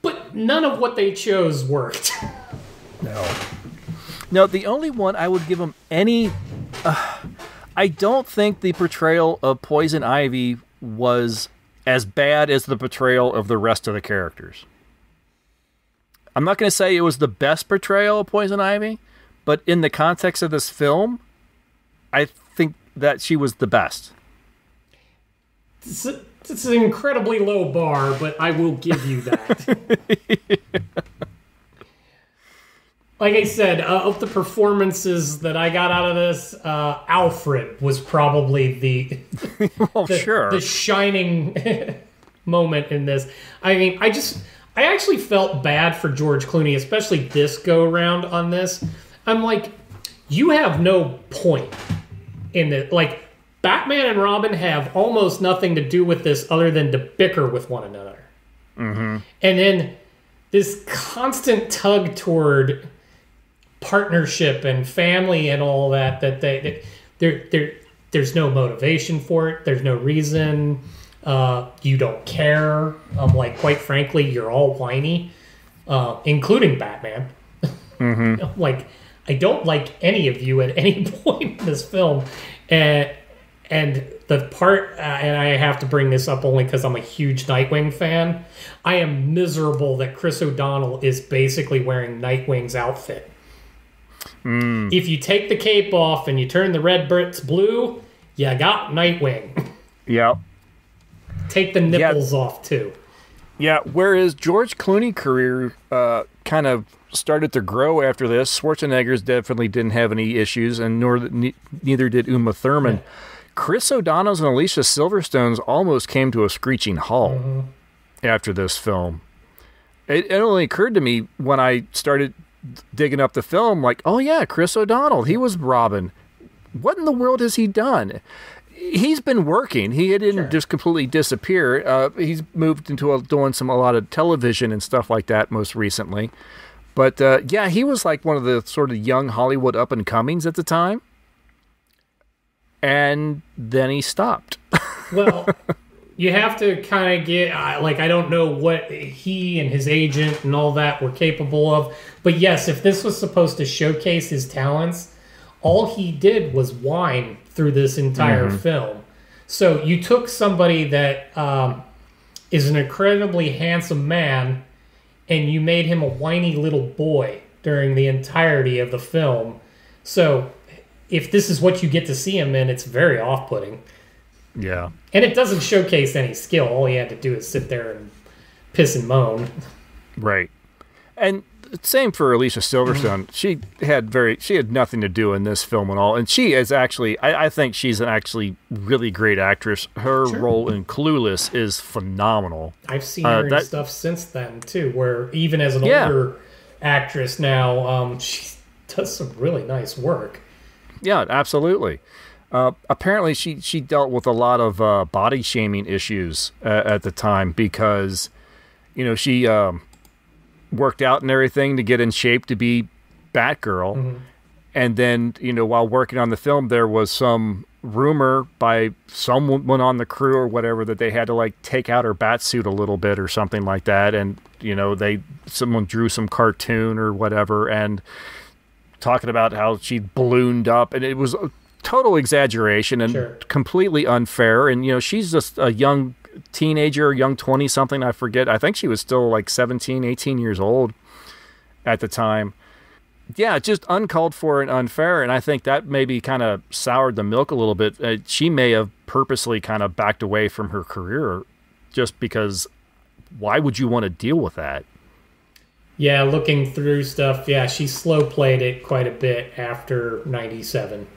But none of what they chose worked. No, the only one I would give them any... I don't think the portrayal of Poison Ivy was as bad as the portrayal of the rest of the characters. I'm not going to say it was the best portrayal of Poison Ivy, but in the context of this film, I think that she was the best. It's an incredibly low bar, but I will give you that. Like I said, of the performances that I got out of this, Alfred was probably the shining moment in this. I mean, I actually felt bad for George Clooney, especially this go-around on this. I'm like, you have no point in it. Like, Batman and Robin have almost nothing to do with this other than to bicker with one another. Mm-hmm. And then this constant tug toward partnership and family and all that there's no motivation for it. There's no reason. You don't care. Like, quite frankly, you're all whiny, including Batman. Mm-hmm. Like, I don't like any of you at any point in this film. And the part, and I have to bring this up only because I'm a huge Nightwing fan, I am miserable that Chris O'Donnell is basically wearing Nightwing's outfit. If you take the cape off and you turn the red bits blue, you got Nightwing. Yep. Take the nipples off, too. Yeah, whereas George Clooney's career kind of started to grow after this. Schwarzenegger's definitely didn't have any issues, and neither did Uma Thurman. Yeah. Chris O'Donnell's and Alicia Silverstone's almost came to a screeching halt after this film. It only occurred to me when I started digging up the film, like, oh yeah, Chris O'Donnell, he was Robin. What in the world has he done? He's been working. He didn't just completely disappear. He's moved into doing a lot of television and stuff like that most recently. But yeah, he was like one of the sort of young Hollywood up and comings at the time. And then he stopped. Well, you have to kind of get, I don't know what he and his agent and all that were capable of. But yes, if this was supposed to showcase his talents, all he did was whine through this entire film. So you took somebody that is an incredibly handsome man and you made him a whiny little boy during the entirety of the film. So if this is what you get to see him in, it's very off-putting. Yeah. And it doesn't showcase any skill. All he had to do is sit there and piss and moan. Right. And same for Alicia Silverstone. She had nothing to do in this film at all. And she is actually, I think she's an actually really great actress. Her role in Clueless is phenomenal. I've seen her in stuff since then, too, where even as an older actress now, she does some really nice work. Yeah, absolutely. Apparently, she dealt with a lot of body shaming issues at the time because, she worked out and everything to get in shape to be Batgirl. And then, while working on the film, there was some rumor by someone on the crew or whatever that they had to take out her bat suit a little bit or something like that. And, someone drew some cartoon or whatever and talking about how she ballooned up, and it was a total exaggeration and completely unfair. And, she's just a young teenager, young 20-something, I forget. I think she was still 17, 18 years old at the time. Yeah, just uncalled for and unfair, and I think that maybe kind of soured the milk a little bit. She may have purposely kind of backed away from her career just because why would you want to deal with that? Yeah, looking through stuff, she slow-played it quite a bit after 97.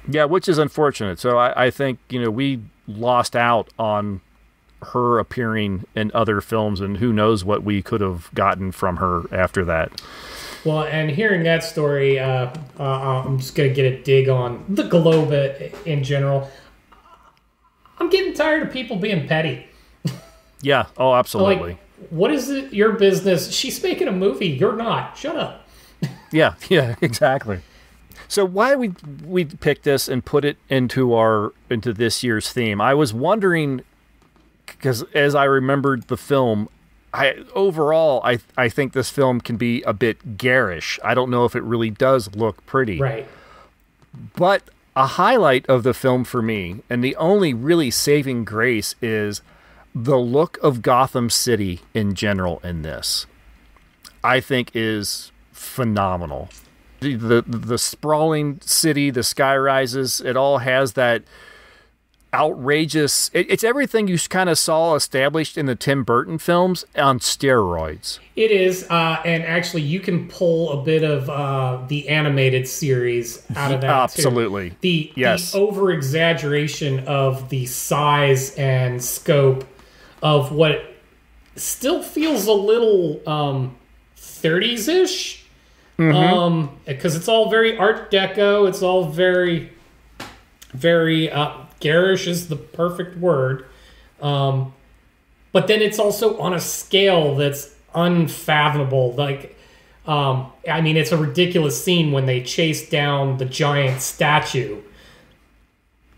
Yeah, which is unfortunate. So I think, we lost out on her appearing in other films, and who knows what we could have gotten from her after that. Well, and hearing that story, I'm just going to get a dig on the Globe in general. I'm getting tired of people being petty. Yeah, oh, absolutely. What is it, your business? She's making a movie. You're not. Shut up. Yeah, exactly. So why we picked this and put it into this year's theme? I was wondering, because as I remembered the film, overall, I think this film can be a bit garish. I don't know if it really does look pretty. Right. But a highlight of the film for me, and the only really saving grace, is the look of Gotham City in general in this. I think is phenomenal. The sprawling city, the sky rises, it all has that outrageous... It's everything you kind of saw established in the Tim Burton films on steroids. It is, and actually you can pull a bit of the animated series out of that Absolutely. too. The over-exaggeration of the size and scope of what still feels a little 30s-ish. Because it's all very Art Deco. It's all very, very garish is the perfect word. But then it's also on a scale that's unfathomable. Like, I mean, it's a ridiculous scene when they chase down the giant statue.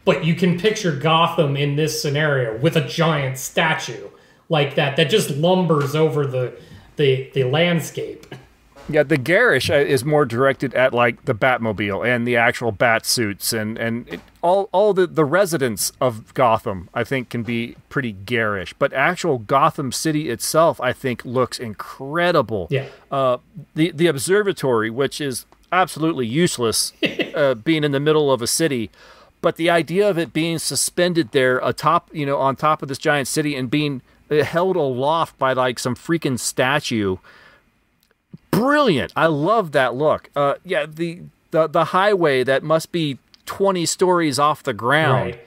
But you can picture Gotham in this scenario with a giant statue like that just lumbers over the landscape. Yeah, the garish is more directed at like the Batmobile and the actual bat suits and all the residents of Gotham, I think, can be pretty garish. But actual Gotham City itself, I think, looks incredible. Yeah. The observatory, which is absolutely useless, being in the middle of a city, but the idea of it being suspended there atop, on top of this giant city and being held aloft by like some freaking statue. Brilliant. I love that look. The highway that must be 20 stories off the ground. Right.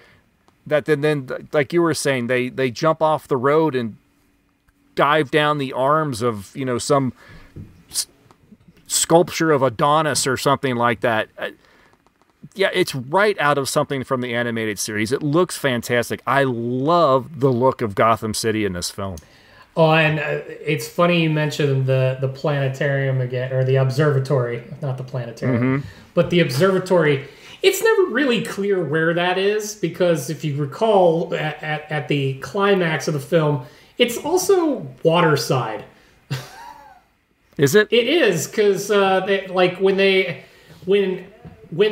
That then like you were saying, they jump off the road and dive down the arms of, some sculpture of Adonis or something like that. It's right out of something from the animated series. It looks fantastic. I love the look of Gotham City in this film. Oh, and it's funny you mentioned the planetarium again, or the observatory, not the planetarium, but the observatory. It's never really clear where that is, because if you recall, at the climax of the film, it's also waterside. Is it? It is, because when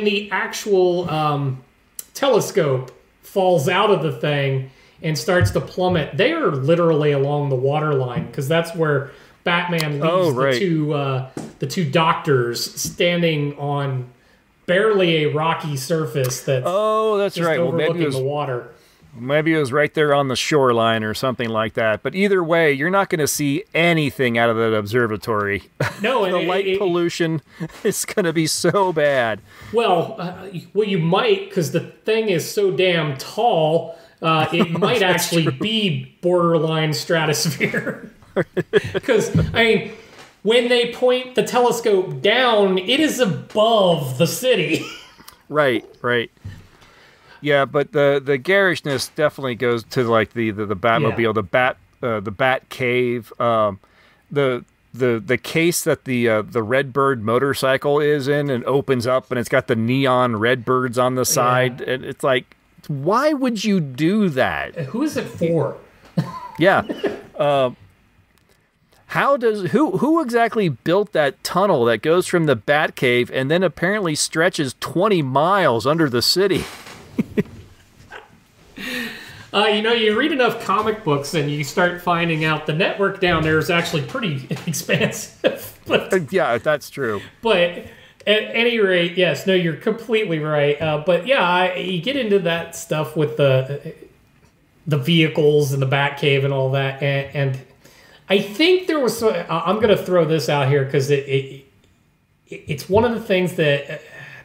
the actual telescope falls out of the thing and starts to plummet, they are literally along the water line, because that's where Batman leaves the two doctors standing on barely a rocky surface that's that's right. Well, overlooking the water. Maybe it was right there on the shoreline or something like that. But either way, you're not going to see anything out of that observatory. No, the light pollution is going to be so bad. Well, you might, because the thing is so damn tall. It might actually be borderline stratosphere. Because, when they point the telescope down, it is above the city. Right. Yeah, but the garishness definitely goes to like the Batmobile, the Bat Cave, the case that the Redbird motorcycle is in and opens up, and it's got the neon Redbirds on the side, and it's like, why would you do that? Who is it for? Yeah. Who exactly built that tunnel that goes from the Batcave and then apparently stretches 20 miles under the city? You read enough comic books and you start finding out the network down there is actually pretty expansive. Yeah, that's true. But at any rate, yes, no, you're completely right. But yeah, you get into that stuff with the vehicles and the Batcave and all that, and I think there was. I'm going to throw this out here because it's one of the things that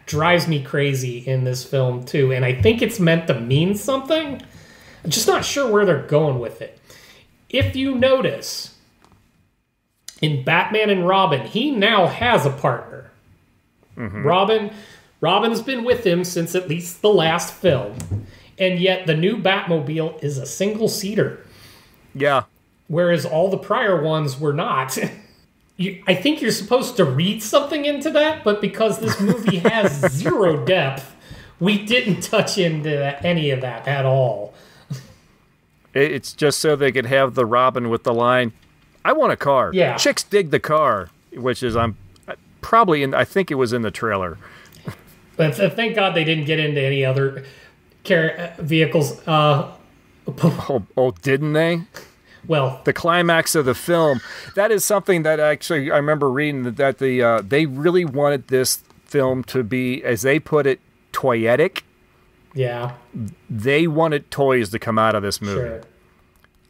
drives me crazy in this film too, and I think it's meant to mean something. I'm just not sure where they're going with it. If you notice, in Batman and Robin, he now has a partner. Mm-hmm. Robin's been with him since at least the last film, and yet the new Batmobile is a single-seater. Yeah. Whereas all the prior ones were not. I think you're supposed to read something into that, but because this movie has zero depth, we didn't touch into any of that at all. It's just so they could have the Robin with the line, I want a car. Yeah. Chicks dig the car, which is I think it was in the trailer. But thank God they didn't get into any other vehicles. Oh, didn't they? Well, the climax of the film, that is something that actually I remember reading that they really wanted this film to be, as they put it, toyetic. Yeah. They wanted toys to come out of this movie.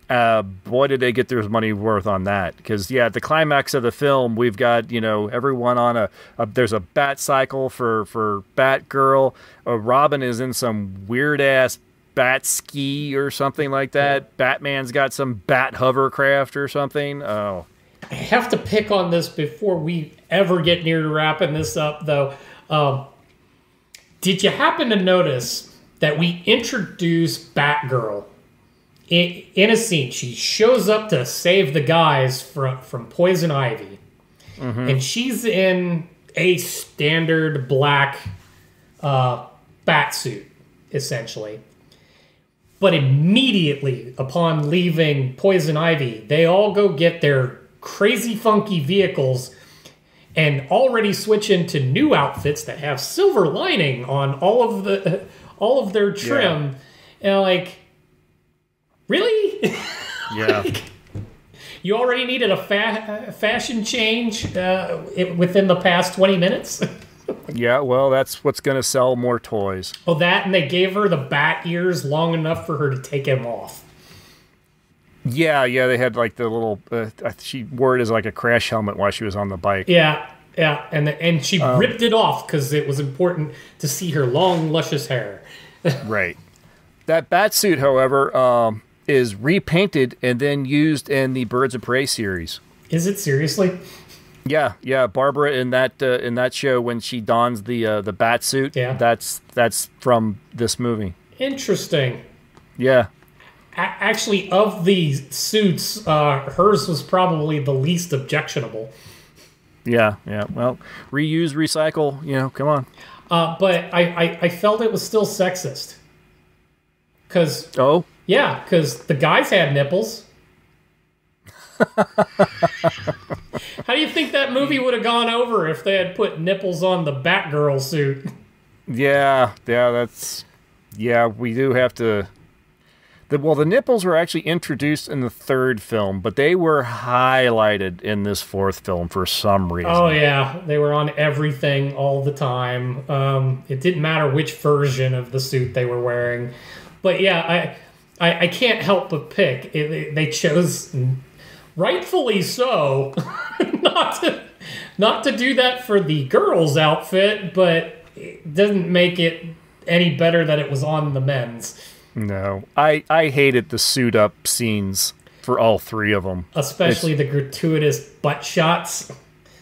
Sure. Boy, did they get their money worth on that. Because, yeah, the climax of the film, we've got, everyone on there's a bat cycle for Batgirl. Robin is in some weird-ass bat ski or something like that. Yeah. Batman's got some bat hovercraft or something. Oh. I have to pick on this before we ever get near to wrapping this up, though. Did you happen to notice that we introduced Batgirl in a scene? She shows up to save the guys from Poison Ivy. Mm-hmm. And she's in a standard black bat suit, essentially. But immediately upon leaving Poison Ivy, they all go get their crazy funky vehicles and already switch into new outfits that have silver lining on all of their trim. Yeah. And like, really? Yeah. You already needed a fashion change within the past 20 minutes? Yeah, well, that's what's going to sell more toys. Oh, that, and they gave her the bat ears long enough for her to take them off. Yeah, they had like the little, she wore it as like a crash helmet while she was on the bike. Yeah, and she ripped it off because it was important to see her long, luscious hair. Right. That bat suit, however, is repainted and then used in the Birds of Prey series. Is it seriously? Yeah. Barbara in that show when she dons the bat suit. Yeah. That's from this movie. Interesting. Yeah. Actually, of the suits, hers was probably the least objectionable. Yeah. Well, reuse, recycle. Come on. But I felt it was still sexist. Because the guys had nipples. How do you think that movie would have gone over if they had put nipples on the Batgirl suit? Yeah, we do have to. The nipples were actually introduced in the third film, but they were highlighted in this fourth film for some reason. Oh yeah, they were on everything all the time. It didn't matter which version of the suit they were wearing, but yeah, I can't help but pick. They chose, rightfully so, not to do that for the girl's outfit, but it doesn't make it any better that it was on the men's. No, I hated the suit up scenes for all three of them, especially the gratuitous butt shots.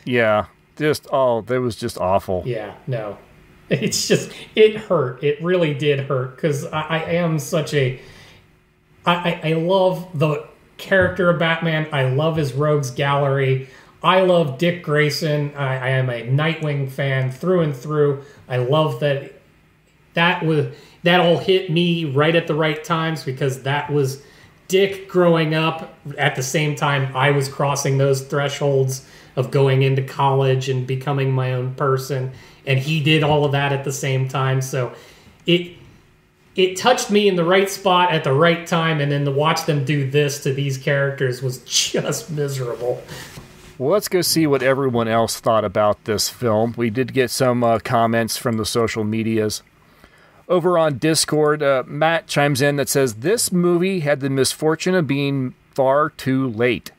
Yeah, that was just awful. Yeah, no, it hurt. It really did hurt because I am such a. I love the character of Batman. I love his rogues gallery. I love Dick Grayson. I am a Nightwing fan through and through. I love that all hit me right at the right times because that was Dick growing up at the same time I was crossing those thresholds of going into college and becoming my own person, and he did all of that at the same time. So it touched me in the right spot at the right time, and then to watch them do this to these characters was just miserable. Well, let's go see what everyone else thought about this film. We did get some comments from the social medias. Over on Discord, Matt chimes in that says, this movie had the misfortune of being far too late.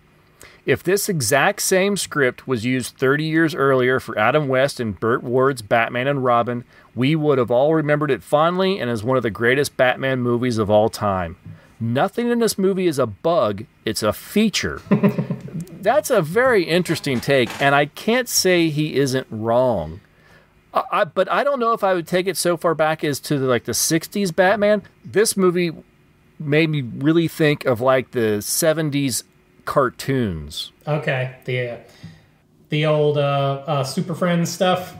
If this exact same script was used 30 years earlier for Adam West and Burt Ward's Batman and Robin, we would have all remembered it fondly and as one of the greatest Batman movies of all time. Nothing in this movie is a bug, it's a feature. That's a very interesting take, and I can't say he isn't wrong. But I don't know if I would take it so far back as to the 60s Batman. This movie made me really think of like the 70s cartoons. Okay, the old Super Friends stuff.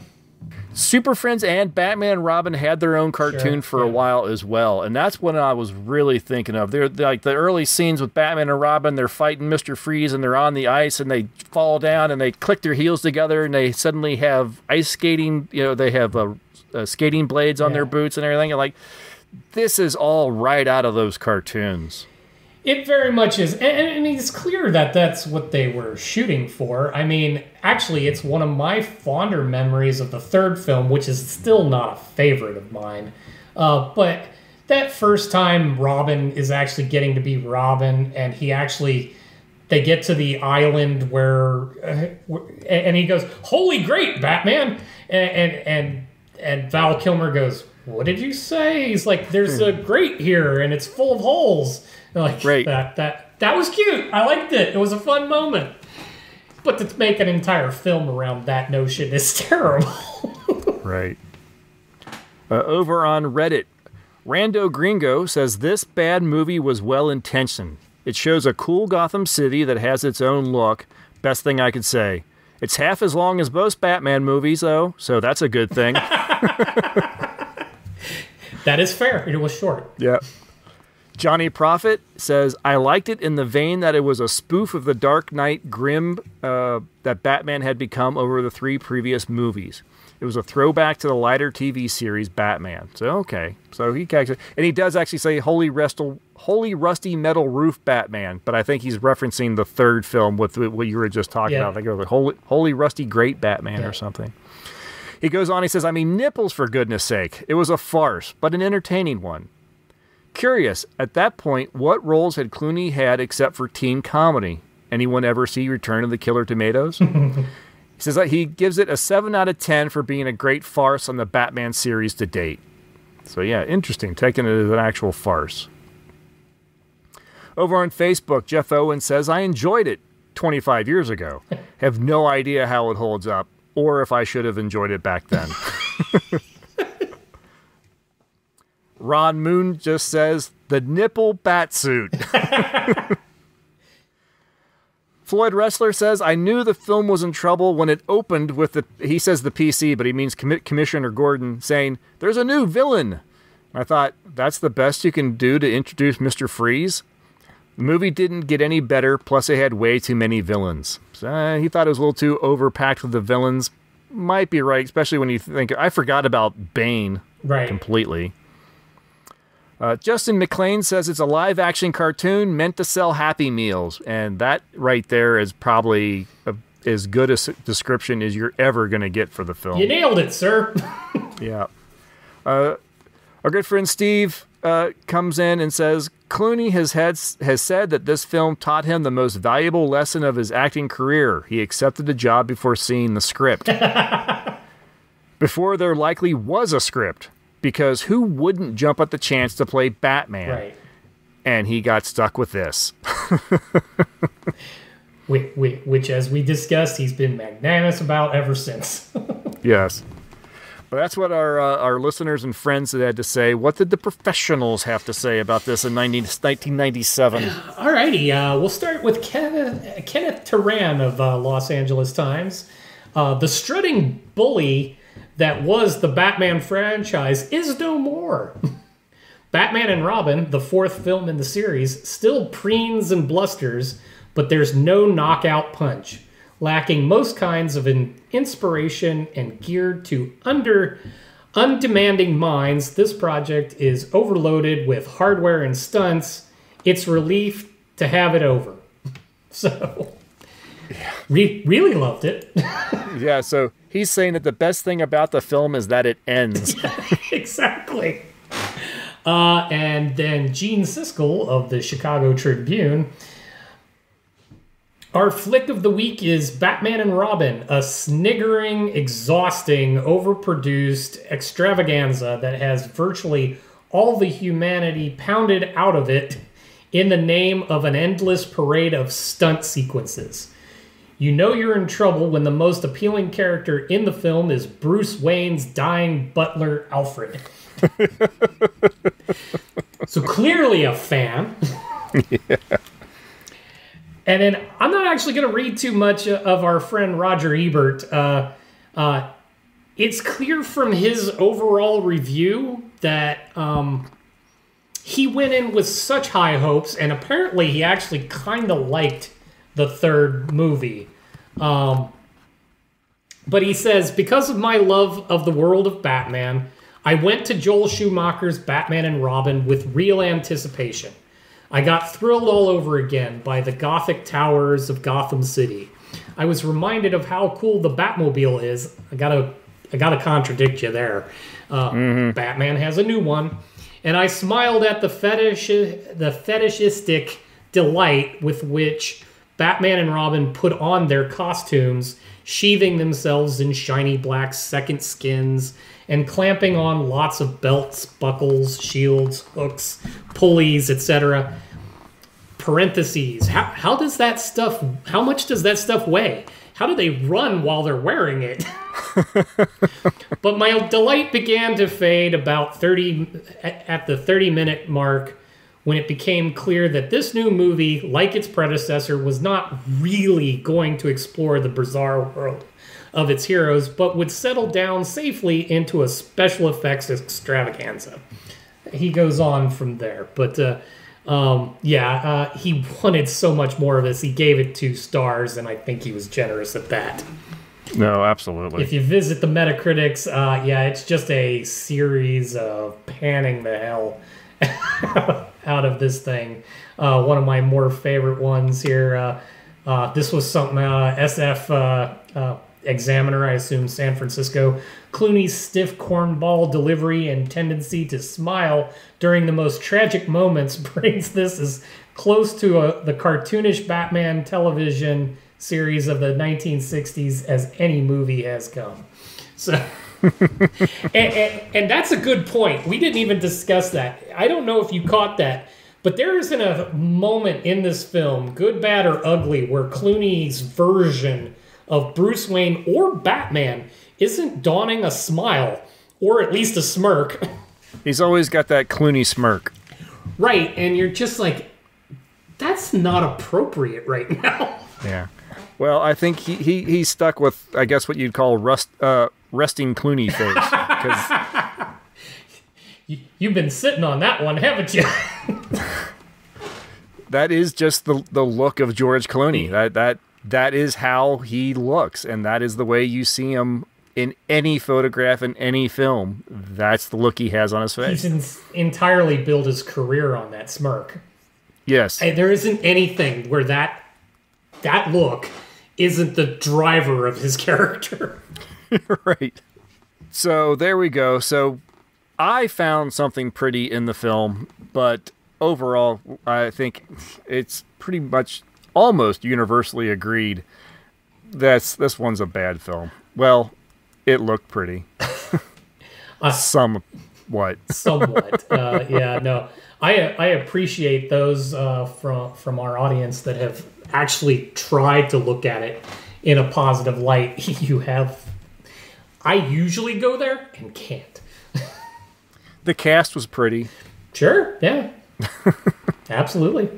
Super Friends and Batman and Robin had their own cartoon for a while as well, and that's what I was really thinking of. They're like the early scenes with Batman and Robin. They're fighting Mr. Freeze, and they're on the ice, and they fall down, and they click their heels together, and they suddenly have ice skating. They have skating blades on their boots and everything. And like, this is all right out of those cartoons. It very much is. And it's clear that that's what they were shooting for. I mean, actually, it's one of my fonder memories of the third film, which is still not a favorite of mine. But that first time Robin is actually getting to be Robin, and they get to the island where and he goes, "Holy great, Batman!" And Val Kilmer goes, "What did you say?" He's like, "There's a grate here, and it's full of holes." Like, right. That was cute. I liked it. It was a fun moment. But to make an entire film around that notion is terrible. Right. Over on Reddit, Rando Gringo says this bad movie was well-intentioned. It shows a cool Gotham City that has its own look. Best thing I could say. It's half as long as most Batman movies, though, so that's a good thing. That is fair. It was short. Yeah. Johnny Prophet says, I liked it in the vein that it was a spoof of the Dark Knight grim that Batman had become over the 3 previous movies. It was a throwback to the lighter TV series Batman. So, okay. So he actually, and he does actually say Holy Rusty Metal Roof Batman, but I think he's referencing the third film with what you were just talking about. I think it was like Holy Rusty Great Batman or something. He goes on, he says, I mean, nipples for goodness sake. It was a farce, but an entertaining one. Curious, at that point, what roles had Clooney had except for teen comedy? Anyone ever see Return of the Killer Tomatoes? He says that he gives it a 7 out of 10 for being a great farce on the Batman series to date. So yeah, interesting, taking it as an actual farce. Over on Facebook, Jeff Owen says, I enjoyed it 25 years ago. Have no idea how it holds up, or if I should have enjoyed it back then. Ron Moon just says, the nipple batsuit. Floyd Wrestler says, I knew the film was in trouble when it opened with he says the PC, but he means Commissioner Gordon, saying, there's a new villain. I thought, that's the best you can do to introduce Mr. Freeze? The movie didn't get any better, plus it had way too many villains. So, he thought it was a little too overpacked with the villains. Might be right, especially when you think, I forgot about Bane completely. Justin McLean says it's a live-action cartoon meant to sell Happy Meals, and that right there is probably as good a description as you're ever going to get for the film. You nailed it, sir. Yeah. Our good friend Steve comes in and says, Clooney has said that this film taught him the most valuable lesson of his acting career. He accepted the job before seeing the script. Before there likely was a script. Because who wouldn't jump at the chance to play Batman? Right. And he got stuck with this. Which, as we discussed, he's been magnanimous about ever since. Yes. But that's what our listeners and friends had to say. What did the professionals have to say about this in 1997? All righty. We'll start with Kenneth Turan of Los Angeles Times. The strutting bully that was the Batman franchise is no more. Batman and Robin, the 4th film in the series, still preens and blusters, but there's no knockout punch. Lacking most kinds of inspiration and geared to undemanding minds, this project is overloaded with hardware and stunts. It's relief to have it over. So, really loved it. Yeah, so he's saying that the best thing about the film is that it ends. Exactly. And then Gene Siskel of the Chicago Tribune. Our flick of the week is Batman and Robin, a sniggering, exhausting, overproduced extravaganza that has virtually all the humanity pounded out of it in the name of an endless parade of stunt sequences. You know you're in trouble when the most appealing character in the film is Bruce Wayne's dying butler, Alfred. So clearly a fan. Yeah. And then I'm not actually going to read too much of our friend Roger Ebert. it's clear from his overall review that he went in with such high hopes, and apparently he actually kind of liked the third movie. But he says, because of my love of the world of Batman, I went to Joel Schumacher's Batman and Robin with real anticipation. I got thrilled all over again by the Gothic towers of Gotham City. I was reminded of how cool the Batmobile is. I gotta contradict you there. Batman has a new one. And I smiled at the fetishistic delight with which Batman and Robin put on their costumes, sheathing themselves in shiny black second skins and clamping on lots of belts, buckles, shields, hooks, pulleys, etc. Parentheses. How much does that stuff weigh? How do they run while they're wearing it? But my delight began to fade about at the 30-minute mark when it became clear that this new movie, like its predecessor, was not really going to explore the bizarre world of its heroes, but would settle down safely into a special effects extravaganza. He goes on from there, but he wanted so much more of this. He gave it 2 stars, and I think he was generous at that. No, absolutely. If you visit the Metacritics, it's just a series of panning the hell out of this thing. One of my more favorite ones here. This was something SF Examiner, I assume San Francisco. Clooney's stiff cornball delivery and tendency to smile during the most tragic moments brings this as close to the cartoonish Batman television series of the 1960s as any movie has come. So, and that's a good point. We didn't even discuss that. I don't know if you caught that, but there isn't a moment in this film, good, bad, or ugly, where Clooney's version of Bruce Wayne or Batman isn't donning a smile, or at least a smirk. He's always got that Clooney smirk. Right, and you're just like, that's not appropriate right now. Yeah. Well, I think he's stuck with, I guess, what you'd call resting Clooney face. 'Cause you've been sitting on that one, haven't you? That is just the look of George Clooney. That is how he looks, and that is the way you see him in any photograph, in any film. That's the look he has on his face. He's entirely built his career on that smirk. Yes. There isn't anything where that look isn't the driver of his character. Right. So there we go. So I found something pretty in the film, but overall, I think it's pretty much almost universally agreed that this one's a bad film. Well, it looked pretty. Somewhat. Yeah, no. I appreciate those from our audience that have actually tried to look at it in a positive light. I usually go there and can't. The cast was pretty. Sure, yeah. Absolutely.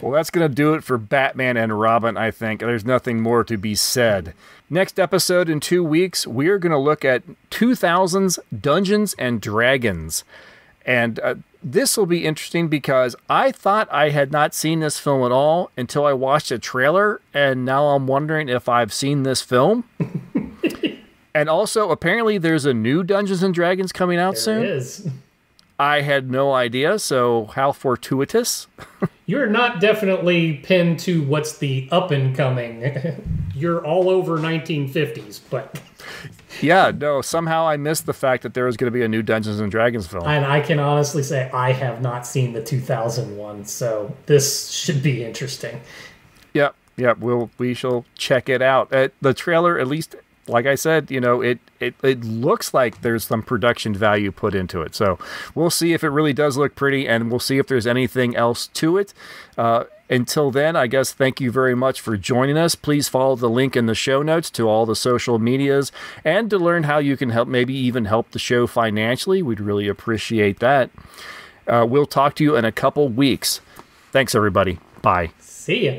Well, that's going to do it for Batman and Robin, I think. There's nothing more to be said. Next episode in 2 weeks, we're going to look at 2000's Dungeons and Dragons. And this will be interesting because I thought I had not seen this film at all until I watched a trailer, and now I'm wondering if I've seen this film. And also, apparently, there's a new Dungeons and Dragons coming out soon. There is. I had no idea, so how fortuitous. You're not definitely pinned to what's the up and coming. You're all over 1950s, but... Yeah, no, somehow I missed the fact that there was going to be a new Dungeons and Dragons film. And I can honestly say I have not seen the 2001, so this should be interesting. Yep, we shall check it out. The trailer, at least, like I said, it looks like there's some production value put into it. So we'll see if it really does look pretty, and we'll see if there's anything else to it. Until then, I guess thank you very much for joining us. Please follow the link in the show notes to all the social medias, and to learn how you can help, maybe even help the show financially. We'd really appreciate that. We'll talk to you in a couple weeks. Thanks, everybody. Bye. See ya.